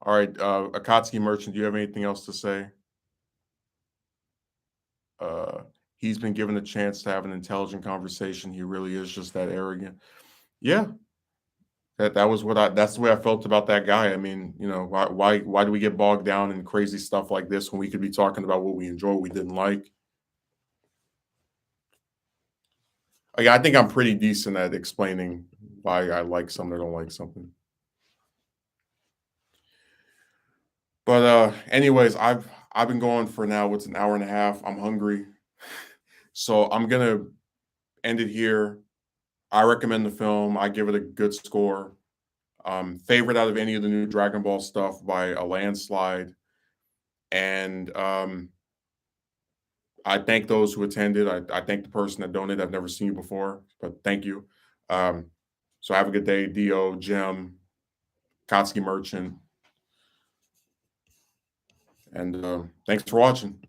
All right, Akatsuki Merchant, do you have anything else to say? Uh, he's been given a chance to have an intelligent conversation. He really is just that arrogant. Yeah, that's the way I felt about that guy. I mean, why do we get bogged down in crazy stuff like this when we could be talking about what we enjoy, what we didn't like? I think I'm pretty decent at explaining why I like something or don't like something. But anyways, I've been going for now. What's an hour and a half? I'm hungry, so I'm gonna end it here. I recommend the film. I give it a good score. Favorite out of any of the new Dragon Ball stuff by a landslide. And I thank those who attended. I thank the person that donated. I've never seen you before, but thank you. Um, so have a good day, Dio, Jim, Kotsky Merchant, and thanks for watching.